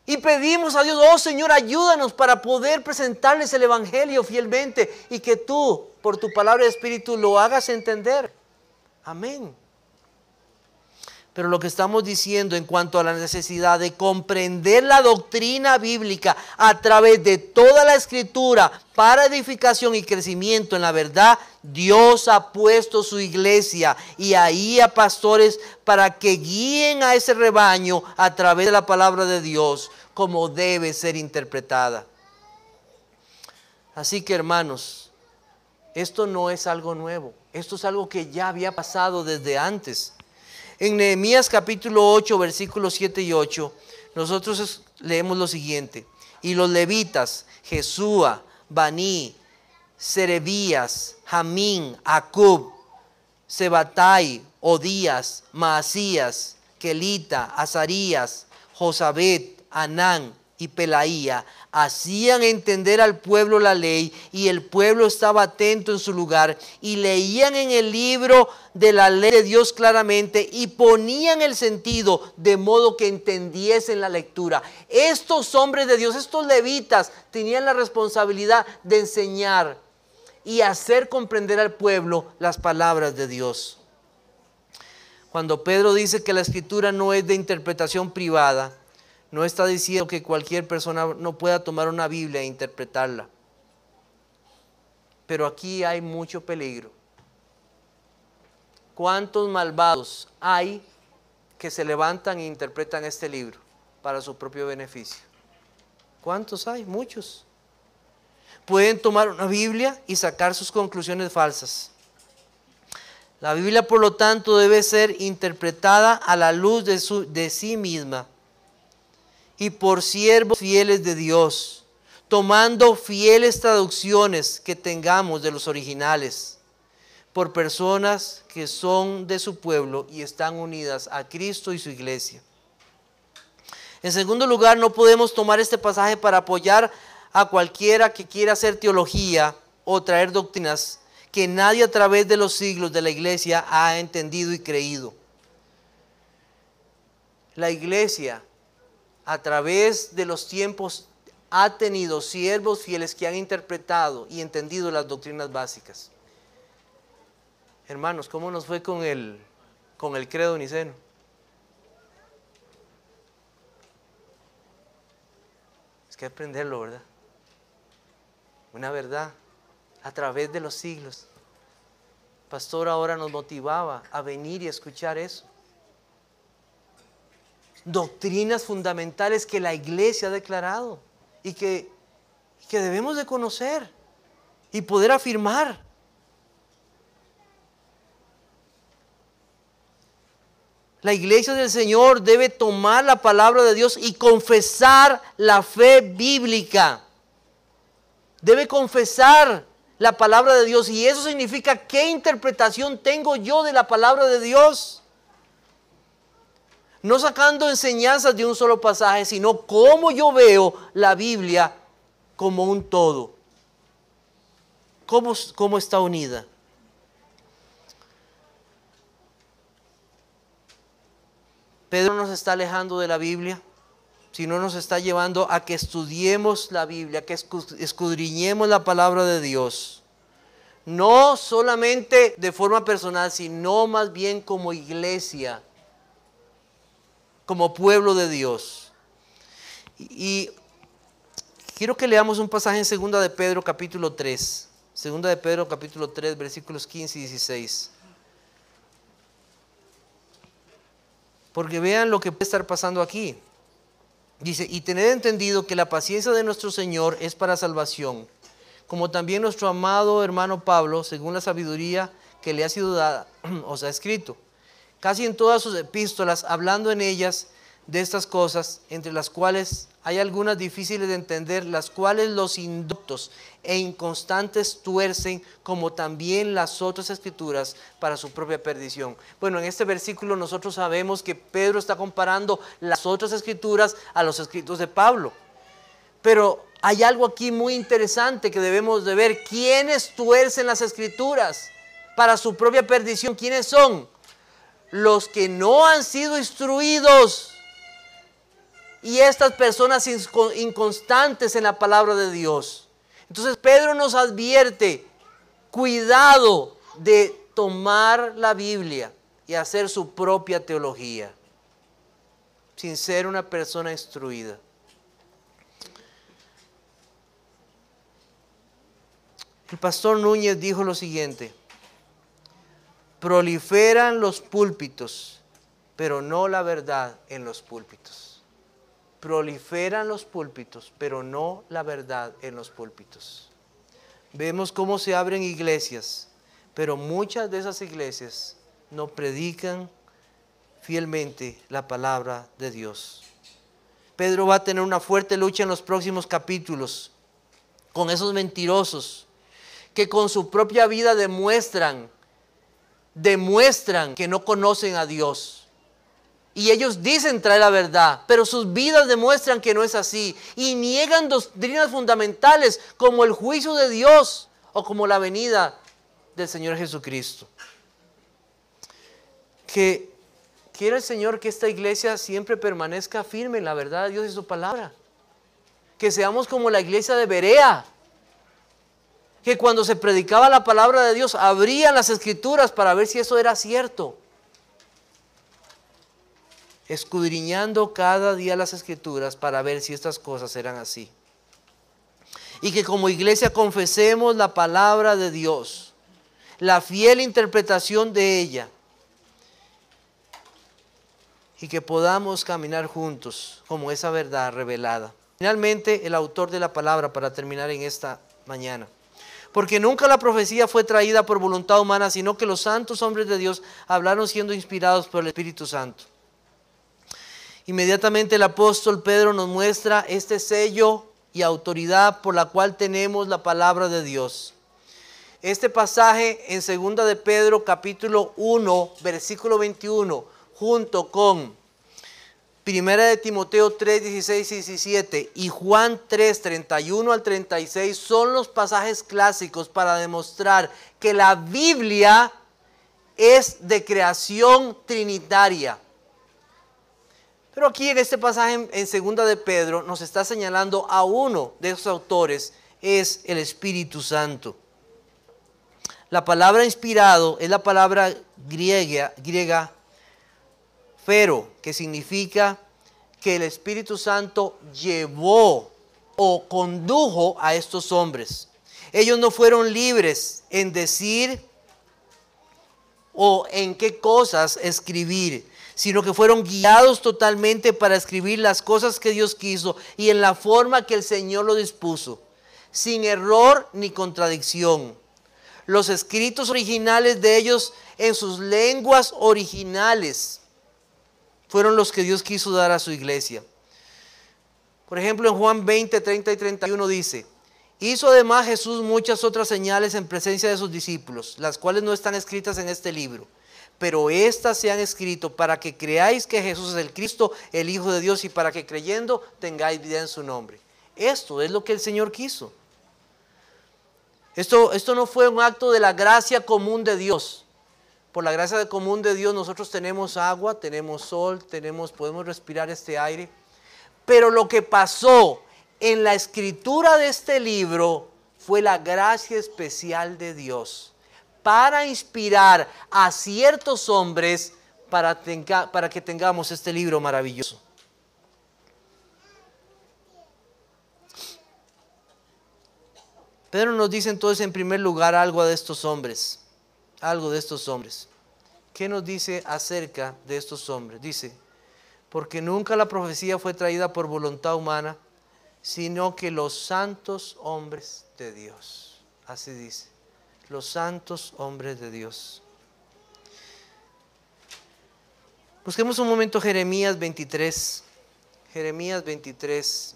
y pedimos a Dios: oh Señor, ayúdanos para poder presentarles el Evangelio fielmente y que tú, por tu palabra de Espíritu, lo hagas entender. Amén. Pero lo que estamos diciendo en cuanto a la necesidad de comprender la doctrina bíblica a través de toda la Escritura para edificación y crecimiento en la verdad, Dios ha puesto su iglesia y ahí a pastores para que guíen a ese rebaño a través de la palabra de Dios como debe ser interpretada. Así que, hermanos, esto no es algo nuevo, esto es algo que ya había pasado desde antes. En Nehemías capítulo 8, versículos 7 y 8, nosotros leemos lo siguiente: y los levitas, Jesúa, Baní, Serebías, Jamín, Acub, Sebatai, Odías, Maasías, Kelita, Azarías, Josabet, Anán y Pelaía hacían entender al pueblo la ley, y el pueblo estaba atento en su lugar y leían en el libro de la ley de Dios claramente y ponían el sentido de modo que entendiesen la lectura. Estos hombres de Dios, estos levitas, tenían la responsabilidad de enseñar y hacer comprender al pueblo las palabras de Dios. Cuando Pedro dice que la escritura no es de interpretación privada, no está diciendo que cualquier persona no pueda tomar una Biblia e interpretarla. Pero aquí hay mucho peligro. ¿Cuántos malvados hay que se levantan e interpretan este libro para su propio beneficio? ¿Cuántos hay? Muchos. Pueden tomar una Biblia y sacar sus conclusiones falsas. La Biblia, por lo tanto, debe ser interpretada a la luz de sí misma y por siervos fieles de Dios, tomando fieles traducciones que tengamos de los originales, por personas que son de su pueblo y están unidas a Cristo y su iglesia. En segundo lugar, no podemos tomar este pasaje para apoyar a cualquiera que quiera hacer teología o traer doctrinas que nadie a través de los siglos de la iglesia ha entendido y creído. La iglesia a través de los tiempos ha tenido siervos fieles que han interpretado y entendido las doctrinas básicas. Hermanos, ¿cómo nos fue con el credo niceno? Es que aprenderlo, ¿verdad? Una verdad a través de los siglos. El pastor ahora nos motivaba a venir y escuchar eso. Doctrinas fundamentales que la iglesia ha declarado y que debemos de conocer y poder afirmar. La iglesia del Señor debe tomar la palabra de Dios y confesar la fe bíblica. Debe confesar la palabra de Dios, y eso significa qué interpretación tengo yo de la palabra de Dios. No sacando enseñanzas de un solo pasaje, sino cómo yo veo la Biblia como un todo. ¿Cómo está unida? Pedro nos está alejando de la Biblia, sino nos está llevando a que estudiemos la Biblia, que escudriñemos la palabra de Dios. No solamente de forma personal, sino más bien como iglesia, como pueblo de Dios. Y quiero que leamos un pasaje en 2 de Pedro capítulo 3. 2 de Pedro capítulo 3, versículos 15 y 16. Porque vean lo que puede estar pasando aquí. Dice, y tened entendido que la paciencia de nuestro Señor es para salvación, como también nuestro amado hermano Pablo, según la sabiduría que le ha sido dada, os ha escrito. Casi en todas sus epístolas, hablando en ellas de estas cosas, entre las cuales hay algunas difíciles de entender, las cuales los indoctos e inconstantes tuercen, como también las otras escrituras, para su propia perdición. Bueno, en este versículo nosotros sabemos que Pedro está comparando las otras escrituras a los escritos de Pablo. Pero hay algo aquí muy interesante que debemos de ver. ¿Quiénes tuercen las escrituras para su propia perdición? ¿Quiénes son? Los que no han sido instruidos. Y estas personas inconstantes en la palabra de Dios. Entonces Pedro nos advierte, cuidado de tomar la Biblia y hacer su propia teología, sin ser una persona instruida. El pastor Núñez dijo lo siguiente: proliferan los púlpitos, pero no la verdad en los púlpitos. Proliferan los púlpitos, pero no la verdad en los púlpitos. Vemos cómo se abren iglesias, pero muchas de esas iglesias no predican fielmente la palabra de Dios. Pedro va a tener una fuerte lucha en los próximos capítulos con esos mentirosos que con su propia vida demuestran que no conocen a Dios. Y ellos dicen traer la verdad, pero sus vidas demuestran que no es así. Y niegan doctrinas fundamentales como el juicio de Dios o como la venida del Señor Jesucristo. Que quiere el Señor que esta iglesia siempre permanezca firme en la verdad de Dios y su palabra. Que seamos como la iglesia de Berea, que cuando se predicaba la palabra de Dios abrían las escrituras para ver si eso era cierto, escudriñando cada día las escrituras para ver si estas cosas eran así. Y que como iglesia confesemos la palabra de Dios, la fiel interpretación de ella, y que podamos caminar juntos como esa verdad revelada. Finalmente, el autor de la palabra, para terminar en esta mañana. Porque nunca la profecía fue traída por voluntad humana, sino que los santos hombres de Dios hablaron siendo inspirados por el Espíritu Santo. Inmediatamente el apóstol Pedro nos muestra este sello y autoridad por la cual tenemos la palabra de Dios. Este pasaje en 2 de Pedro capítulo 1, versículo 21, junto con 1 de Timoteo 3, 16 y 17 y Juan 3, 31 al 36 son los pasajes clásicos para demostrar que la Biblia es de creación trinitaria. Pero aquí en este pasaje en 2 de Pedro nos está señalando a uno de esos autores, es el Espíritu Santo. La palabra inspirado es la palabra griega fero, que significa que el Espíritu Santo llevó o condujo a estos hombres. Ellos no fueron libres en decir o en qué cosas escribir, sino que fueron guiados totalmente para escribir las cosas que Dios quiso y en la forma que el Señor lo dispuso, sin error ni contradicción. Los escritos originales de ellos en sus lenguas originales fueron los que Dios quiso dar a su iglesia. Por ejemplo, en Juan 20, 30 y 31 dice: hizo además Jesús muchas otras señales en presencia de sus discípulos, las cuales no están escritas en este libro, pero estas se han escrito para que creáis que Jesús es el Cristo, el Hijo de Dios, y para que creyendo tengáis vida en su nombre. Esto es lo que el Señor quiso. Esto no fue un acto de la gracia común de Dios. Por la gracia común de Dios nosotros tenemos agua, tenemos sol, podemos respirar este aire. Pero lo que pasó en la escritura de este libro fue la gracia especial de Dios para inspirar a ciertos hombres para que tengamos este libro maravilloso. Pedro nos dice entonces en primer lugar algo de estos hombres. ¿Qué nos dice acerca de estos hombres? Dice: porque nunca la profecía fue traída por voluntad humana, sino que los santos hombres de Dios. Así dice, los santos hombres de Dios. Busquemos un momento Jeremías 23,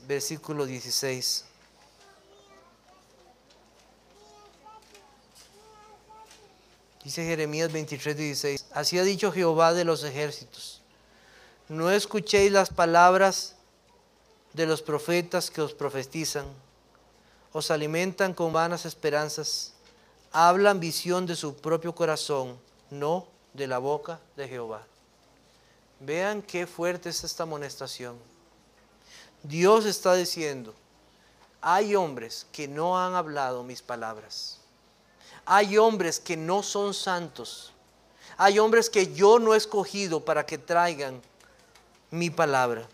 versículo 16. Dice Jeremías 23, 16. Así ha dicho Jehová de los ejércitos: no escuchéis las palabras de los profetas que os profetizan, os alimentan con vanas esperanzas, hablan visión de su propio corazón, no de la boca de Jehová. Vean qué fuerte es esta amonestación. Dios está diciendo: hay hombres que no han hablado mis palabras. Hay hombres que no son santos. Hay hombres que yo no he escogido para que traigan mi palabra.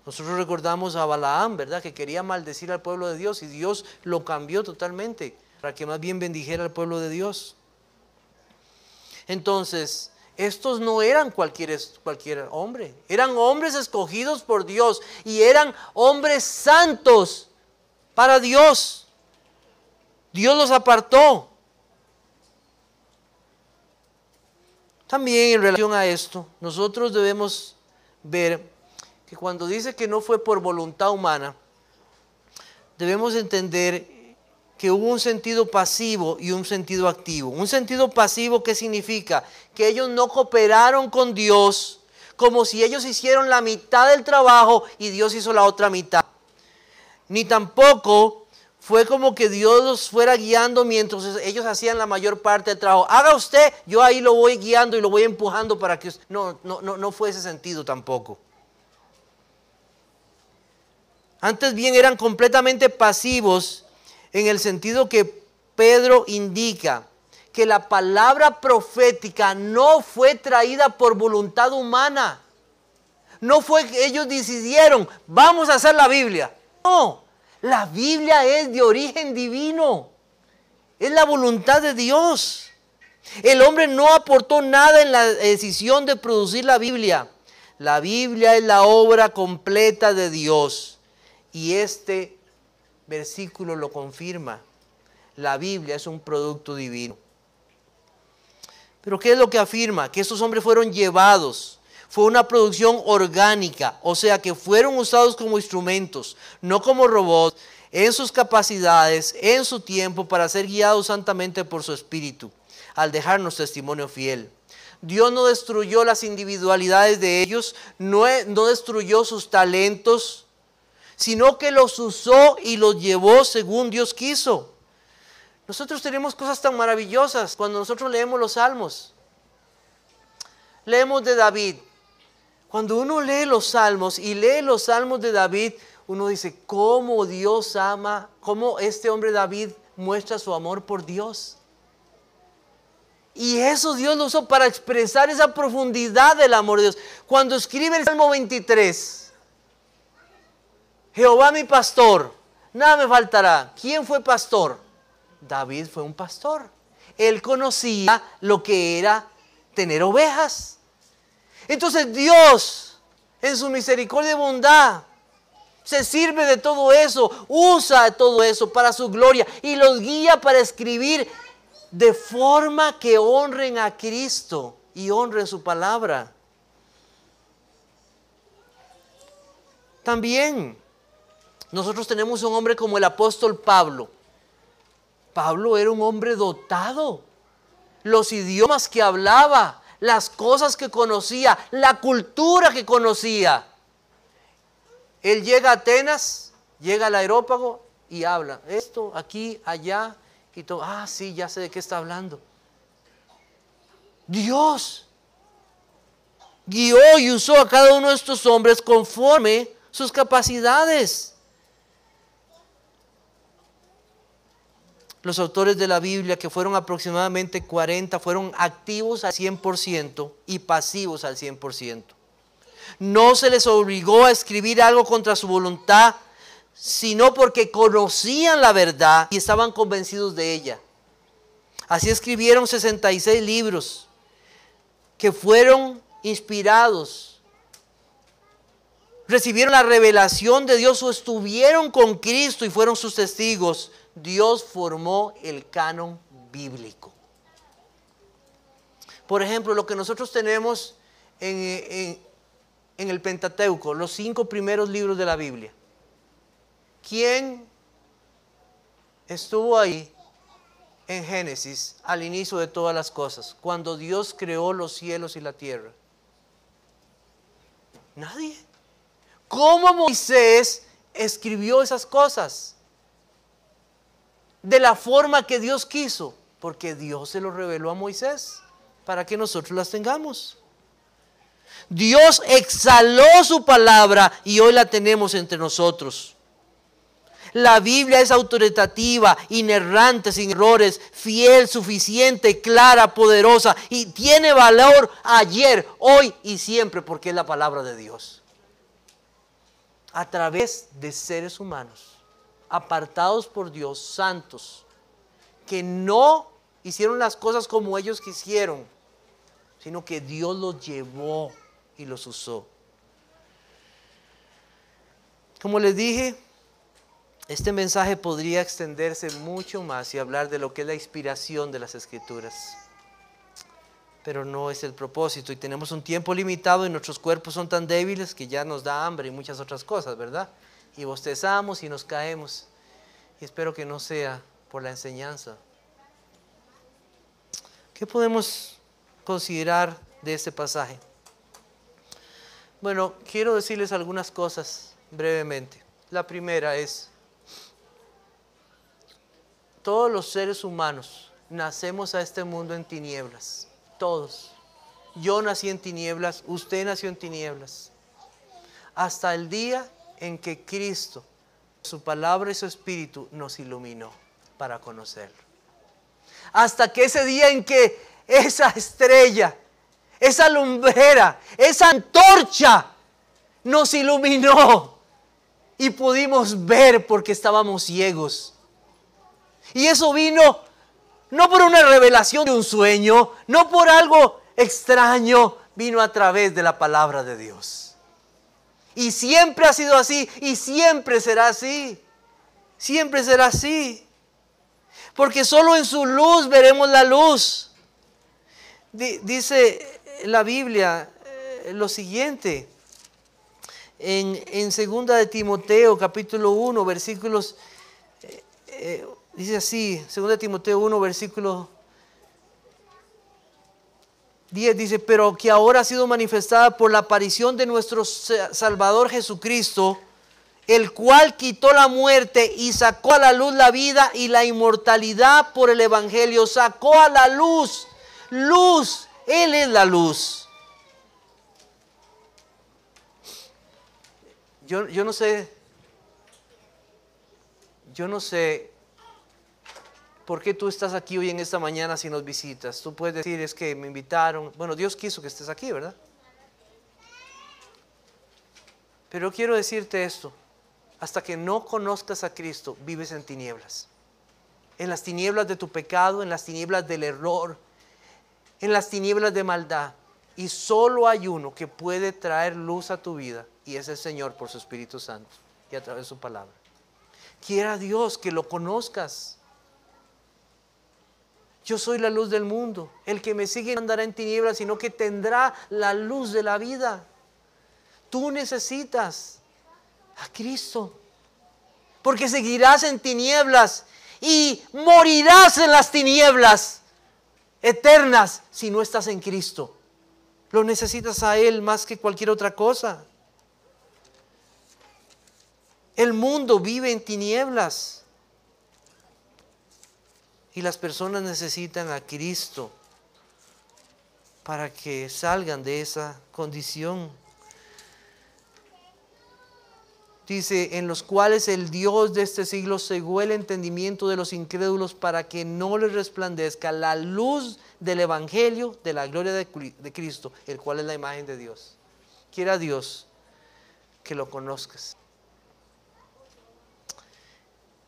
Nosotros recordamos a Balaam, ¿verdad? Que quería maldecir al pueblo de Dios y Dios lo cambió totalmente para que más bien bendijera al pueblo de Dios. Entonces, estos no eran cualquier hombre. Eran hombres escogidos por Dios y eran hombres santos para Dios. Dios los apartó. También en relación a esto, nosotros debemos ver que cuando dice que no fue por voluntad humana, debemos entender que hubo un sentido pasivo y un sentido activo. Un sentido pasivo, ¿qué significa? Que ellos no cooperaron con Dios como si ellos hicieron la mitad del trabajo y Dios hizo la otra mitad. Ni tampoco fue como que Dios los fuera guiando mientras ellos hacían la mayor parte del trabajo. Haga usted, yo ahí lo voy guiando y lo voy empujando para que... No fue ese sentido tampoco. Antes bien eran completamente pasivos en el sentido que Pedro indica que la palabra profética no fue traída por voluntad humana. No fue que ellos decidieron, vamos a hacer la Biblia. No, la Biblia es de origen divino. Es la voluntad de Dios. El hombre no aportó nada en la decisión de producir la Biblia. La Biblia es la obra completa de Dios. Y este versículo lo confirma. La Biblia es un producto divino. Pero ¿qué es lo que afirma? Que estos hombres fueron llevados. Fue una producción orgánica, o sea que fueron usados como instrumentos, no como robots, en sus capacidades, en su tiempo, para ser guiados santamente por su espíritu, al dejarnos testimonio fiel. Dios no destruyó las individualidades de ellos, no destruyó sus talentos, sino que los usó y los llevó según Dios quiso. Nosotros tenemos cosas tan maravillosas cuando nosotros leemos los salmos. Leemos de David. Cuando uno lee los salmos y lee los salmos de David, uno dice, ¿cómo Dios ama? ¿Cómo este hombre David muestra su amor por Dios? Y eso Dios lo usó para expresar esa profundidad del amor de Dios. Cuando escribe el Salmo 23, Jehová mi pastor, nada me faltará. ¿Quién fue pastor? David fue un pastor. Él conocía lo que era tener ovejas. Entonces Dios, en su misericordia y bondad, se sirve de todo eso, usa todo eso para su gloria y los guía para escribir de forma que honren a Cristo y honren su palabra. También nosotros tenemos un hombre como el apóstol Pablo. Pablo era un hombre dotado. Los idiomas que hablaba, las cosas que conocía, la cultura que conocía. Él llega a Atenas, llega al Areópago y habla. Esto, aquí, allá. Y todo. Ah, sí, ya sé de qué está hablando. Dios guió y usó a cada uno de estos hombres conforme sus capacidades. Los autores de la Biblia, que fueron aproximadamente 40, fueron activos al 100% y pasivos al 100%. No se les obligó a escribir algo contra su voluntad, sino porque conocían la verdad y estaban convencidos de ella. Así escribieron 66 libros que fueron inspirados, recibieron la revelación de Dios o estuvieron con Cristo y fueron sus testigos. Dios formó el canon bíblico. Por ejemplo, lo que nosotros tenemos en el Pentateuco, los 5 primeros libros de la Biblia. ¿Quién estuvo ahí en Génesis al inicio de todas las cosas? Cuando Dios creó los cielos y la tierra. Nadie. ¿Cómo Moisés escribió esas cosas? De la forma que Dios quiso, porque Dios se lo reveló a Moisés para que nosotros las tengamos. Dios exhaló su palabra y hoy la tenemos entre nosotros. La Biblia es autoritativa, inerrante, sin errores, fiel, suficiente, clara, poderosa y tiene valor ayer, hoy y siempre porque es la palabra de Dios. A través de seres humanos apartados por Dios, santos, que no hicieron las cosas como ellos quisieron, sino que Dios los llevó y los usó. Como les dije, este mensaje podría extenderse mucho más y hablar de lo que es la inspiración de las Escrituras. Pero no es el propósito y tenemos un tiempo limitado y nuestros cuerpos son tan débiles que ya nos da hambre y muchas otras cosas, ¿verdad? Y bostezamos y nos caemos. Y espero que no sea por la enseñanza. ¿Qué podemos considerar de este pasaje? Bueno, quiero decirles algunas cosas brevemente. La primera es, todos los seres humanos nacemos a este mundo en tinieblas, todos. Yo nací en tinieblas, usted nació en tinieblas. Hasta el día en que Cristo, su palabra y su espíritu nos iluminó para conocerlo. Hasta que ese día en que esa estrella, esa lumbrera, esa antorcha nos iluminó y pudimos ver porque estábamos ciegos. Y eso vino no por una revelación de un sueño, no por algo extraño, vino a través de la palabra de Dios. Y siempre ha sido así y siempre será así. Siempre será así. Porque solo en su luz veremos la luz. Dice la Biblia lo siguiente. En 2 de Timoteo capítulo 1 versículos dice así, 2 de Timoteo 1 versículo 10 dice, pero que ahora ha sido manifestada por la aparición de nuestro Salvador Jesucristo, el cual quitó la muerte y sacó a la luz la vida y la inmortalidad por el Evangelio. Sacó a la luz, luz, Él es la luz. Yo no sé por qué tú estás aquí hoy en esta mañana si nos visitas. Tú puedes decir, es que me invitaron. Bueno, Dios quiso que estés aquí, ¿verdad? Pero quiero decirte esto. Hasta que no conozcas a Cristo, vives en tinieblas. En las tinieblas de tu pecado, en las tinieblas del error, en las tinieblas de maldad. Y solo hay uno que puede traer luz a tu vida, y es el Señor por su Espíritu Santo y a través de su palabra. Quiera Dios que lo conozcas. Yo soy la luz del mundo. El que me sigue no andará en tinieblas, sino que tendrá la luz de la vida. Tú necesitas a Cristo, porque seguirás en tinieblas y morirás en las tinieblas eternas si no estás en Cristo. Lo necesitas a Él más que cualquier otra cosa. El mundo vive en tinieblas y las personas necesitan a Cristo para que salgan de esa condición. Dice, en los cuales el Dios de este siglo cegó el entendimiento de los incrédulos para que no les resplandezca la luz del Evangelio de la gloria de Cristo, el cual es la imagen de Dios. Quiera Dios que lo conozcas.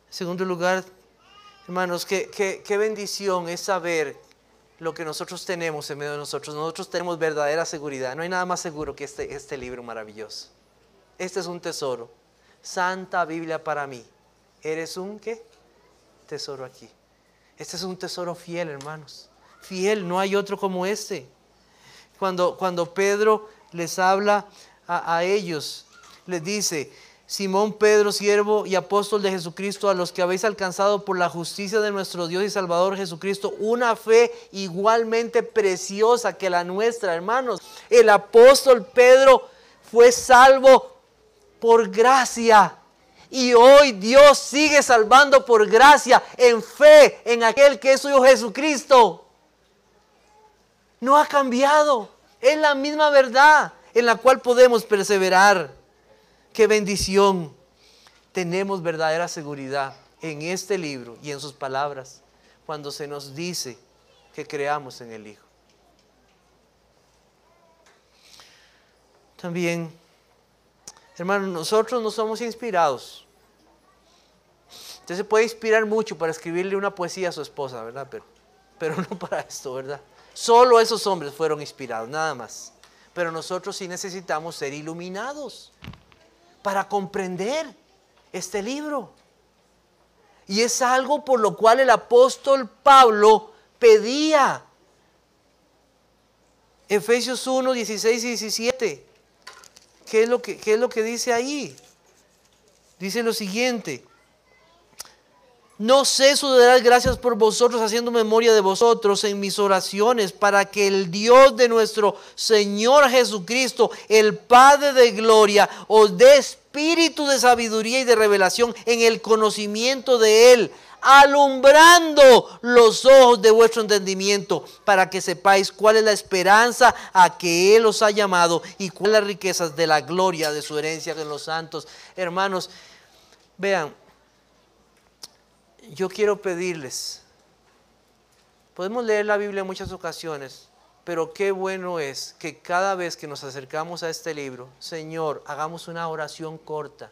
En segundo lugar, hermanos, qué bendición es saber lo que nosotros tenemos en medio de nosotros. Nosotros tenemos verdadera seguridad. No hay nada más seguro que este libro maravilloso. Este es un tesoro. Santa Biblia para mí. ¿Eres un qué? Tesoro aquí. Este es un tesoro fiel, hermanos. Fiel, no hay otro como este. Cuando Pedro les habla a ellos, les dice, Simón Pedro, siervo y apóstol de Jesucristo, a los que habéis alcanzado por la justicia de nuestro Dios y Salvador Jesucristo, una fe igualmente preciosa que la nuestra, hermanos. El apóstol Pedro fue salvo por gracia. Y hoy Dios sigue salvando por gracia, en fe, en aquel que es su Hijo Jesucristo. No ha cambiado. Es la misma verdad en la cual podemos perseverar. Qué bendición. Tenemos verdadera seguridad en este libro y en sus palabras cuando se nos dice que creamos en el Hijo. También, hermanos, nosotros no somos inspirados. Usted se puede inspirar mucho para escribirle una poesía a su esposa, ¿verdad? Pero no para esto, ¿verdad? Solo esos hombres fueron inspirados, nada más. Pero nosotros sí necesitamos ser iluminados para comprender este libro. Y es algo por lo cual el apóstol Pablo pedía. Efesios 1, 16 y 17. ¿Qué es lo que dice ahí? Dice lo siguiente. No ceso de dar gracias por vosotros, haciendo memoria de vosotros en mis oraciones, para que el Dios de nuestro Señor Jesucristo, el Padre de gloria, os dé espíritu de sabiduría y de revelación en el conocimiento de Él, alumbrando los ojos de vuestro entendimiento, para que sepáis cuál es la esperanza a que Él os ha llamado y cuáles las riquezas de la gloria de su herencia en los santos. Hermanos, vean, yo quiero pedirles, podemos leer la Biblia en muchas ocasiones, pero qué bueno es que cada vez que nos acercamos a este libro, Señor, hagamos una oración corta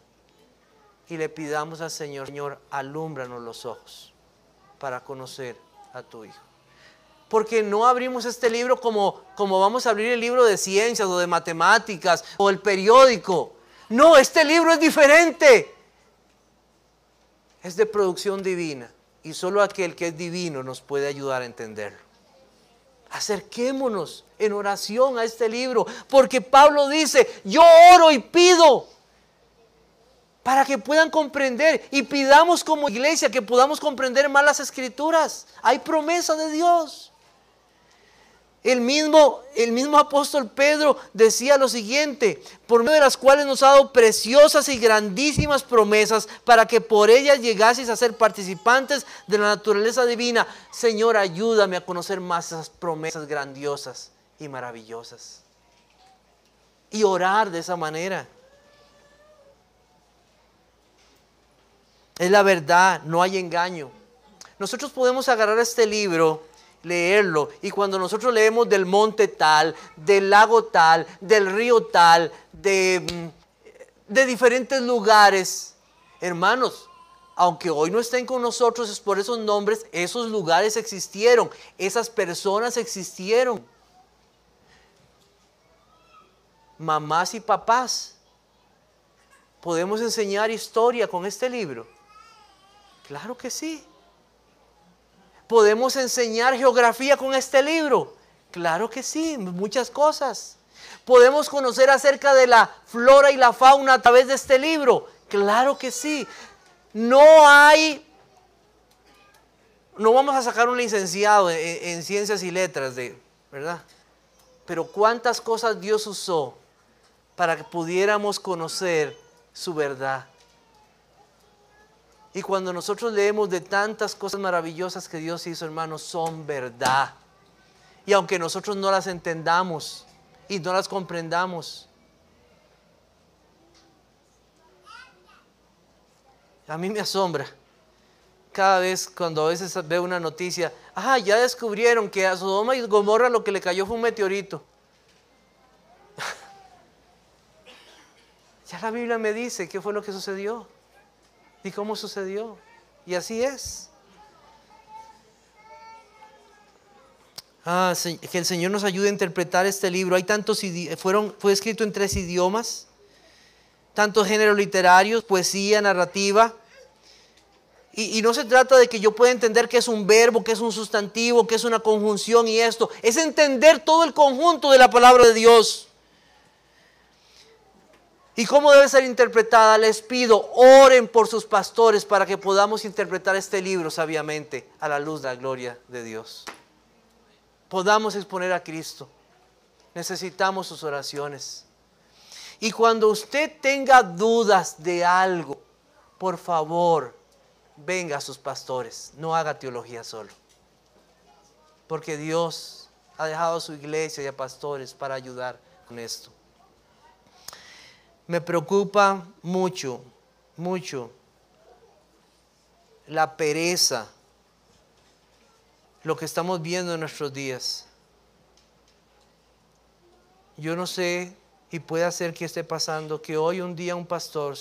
y le pidamos al Señor, Señor, alúmbranos los ojos para conocer a tu Hijo. Porque no abrimos este libro como vamos a abrir el libro de ciencias o de matemáticas o el periódico. No, este libro es diferente. Es de producción divina y solo aquel que es divino nos puede ayudar a entenderlo. Acerquémonos en oración a este libro, porque Pablo dice, yo oro y pido para que puedan comprender, y pidamos como iglesia que podamos comprender más las Escrituras. Hay promesa de Dios. El mismo apóstol Pedro decía lo siguiente, por medio de las cuales nos ha dado preciosas y grandísimas promesas, para que por ellas llegaseis a ser participantes de la naturaleza divina. Señor, ayúdame a conocer más esas promesas grandiosas y maravillosas. Y orar de esa manera. Es la verdad, no hay engaño. Nosotros podemos agarrar este libro, leerlo, y cuando nosotros leemos del monte tal, del lago tal, del río tal, de diferentes lugares, hermanos, aunque hoy no estén con nosotros, es por esos nombres, esos lugares existieron, esas personas existieron. Mamás y papás, ¿podemos enseñar historia con este libro? Claro que sí. ¿Podemos enseñar geografía con este libro? Claro que sí, muchas cosas. ¿Podemos conocer acerca de la flora y la fauna a través de este libro? Claro que sí. No vamos a sacar un licenciado en ciencias y letras, ¿verdad? Pero cuántas cosas Dios usó para que pudiéramos conocer su verdad. Y cuando nosotros leemos de tantas cosas maravillosas que Dios hizo, hermanos, son verdad. Y aunque nosotros no las entendamos y no las comprendamos, a mí me asombra cada vez cuando a veces veo una noticia, ya descubrieron que a Sodoma y Gomorra lo que le cayó fue un meteorito. Ya la Biblia me dice qué fue lo que sucedió y cómo sucedió, y así es. Que el Señor nos ayude a interpretar este libro. Hay tantos, fue escrito en 3 idiomas, tantos géneros literarios, poesía, narrativa. Y no se trata de que yo pueda entender qué es un verbo, qué es un sustantivo, qué es una conjunción y esto. Es entender todo el conjunto de la palabra de Dios. ¿Y cómo debe ser interpretada? Les pido, oren por sus pastores para que podamos interpretar este libro sabiamente a la luz de la gloria de Dios. Podamos exponer a Cristo. Necesitamos sus oraciones. Y cuando usted tenga dudas de algo, por favor, venga a sus pastores. No haga teología solo. Porque Dios ha dejado a su iglesia y a pastores para ayudar con esto. Me preocupa mucho, mucho la pereza, lo que estamos viendo en nuestros días. Yo no sé, y puede ser que esté pasando, que hoy un día un pastor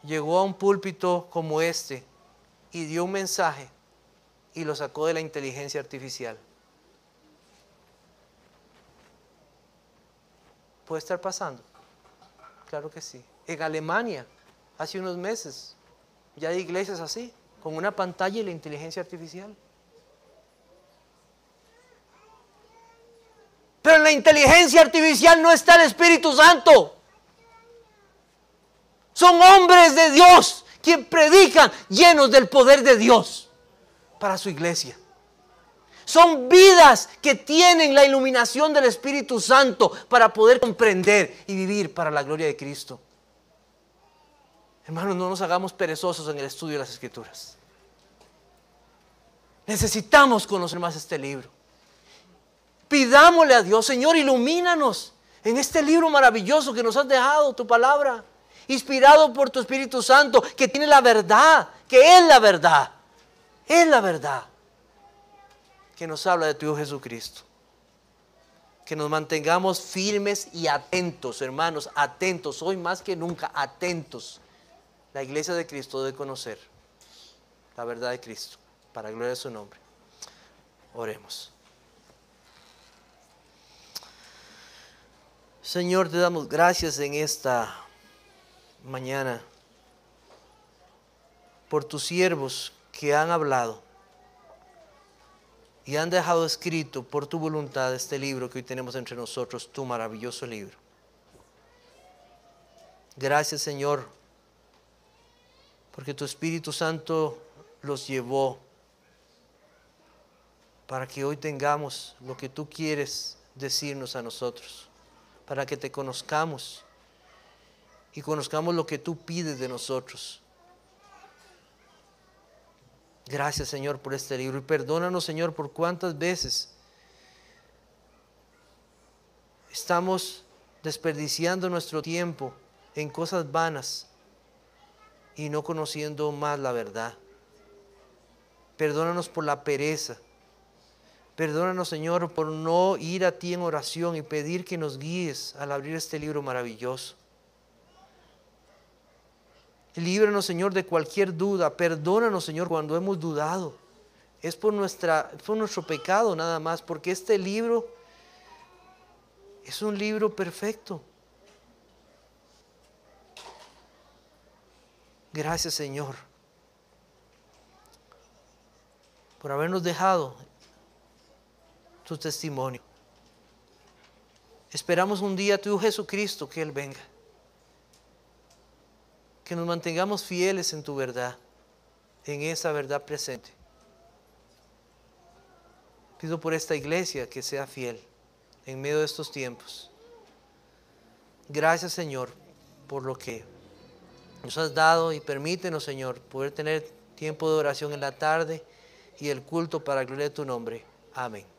llegó a un púlpito como este y dio un mensaje y lo sacó de la inteligencia artificial. ¿Puede estar pasando? Claro que sí. En Alemania, hace unos meses, ya hay iglesias así, con una pantalla y la inteligencia artificial. Pero en la inteligencia artificial no está el Espíritu Santo. Son hombres de Dios que predican llenos del poder de Dios para su iglesia. Son vidas que tienen la iluminación del Espíritu Santo para poder comprender y vivir para la gloria de Cristo. Hermanos, no nos hagamos perezosos en el estudio de las Escrituras. Necesitamos conocer más este libro. Pidámosle a Dios, Señor, ilumínanos en este libro maravilloso que nos has dejado, tu palabra, inspirado por tu Espíritu Santo, que tiene la verdad, que es la verdad. Es la verdad que nos habla de tu Hijo Jesucristo. Que nos mantengamos firmes y atentos, hermanos, atentos, hoy más que nunca, atentos. La iglesia de Cristo debe conocer la verdad de Cristo, para la gloria de su nombre. Oremos. Señor, te damos gracias en esta mañana por tus siervos que han hablado y han dejado escrito por tu voluntad este libro que hoy tenemos entre nosotros, tu maravilloso libro. Gracias, Señor, porque tu Espíritu Santo los llevó para que hoy tengamos lo que tú quieres decirnos a nosotros, para que te conozcamos y conozcamos lo que tú pides de nosotros. Gracias, Señor, por este libro. Y perdónanos, Señor, por cuántas veces estamos desperdiciando nuestro tiempo en cosas vanas y no conociendo más la verdad. Perdónanos por la pereza. Perdónanos, Señor, por no ir a ti en oración y pedir que nos guíes al abrir este libro maravilloso. Líbranos, Señor, de cualquier duda. Perdónanos, Señor, cuando hemos dudado. Es por nuestro pecado nada más, porque este libro es un libro perfecto. Gracias, Señor, por habernos dejado tu testimonio. Esperamos un día tu Jesucristo que Él venga. Que nos mantengamos fieles en tu verdad, en esa verdad presente. Pido por esta iglesia que sea fiel en medio de estos tiempos. Gracias, Señor, por lo que nos has dado y permítenos, Señor, poder tener tiempo de oración en la tarde y el culto para la gloria de tu nombre. Amén.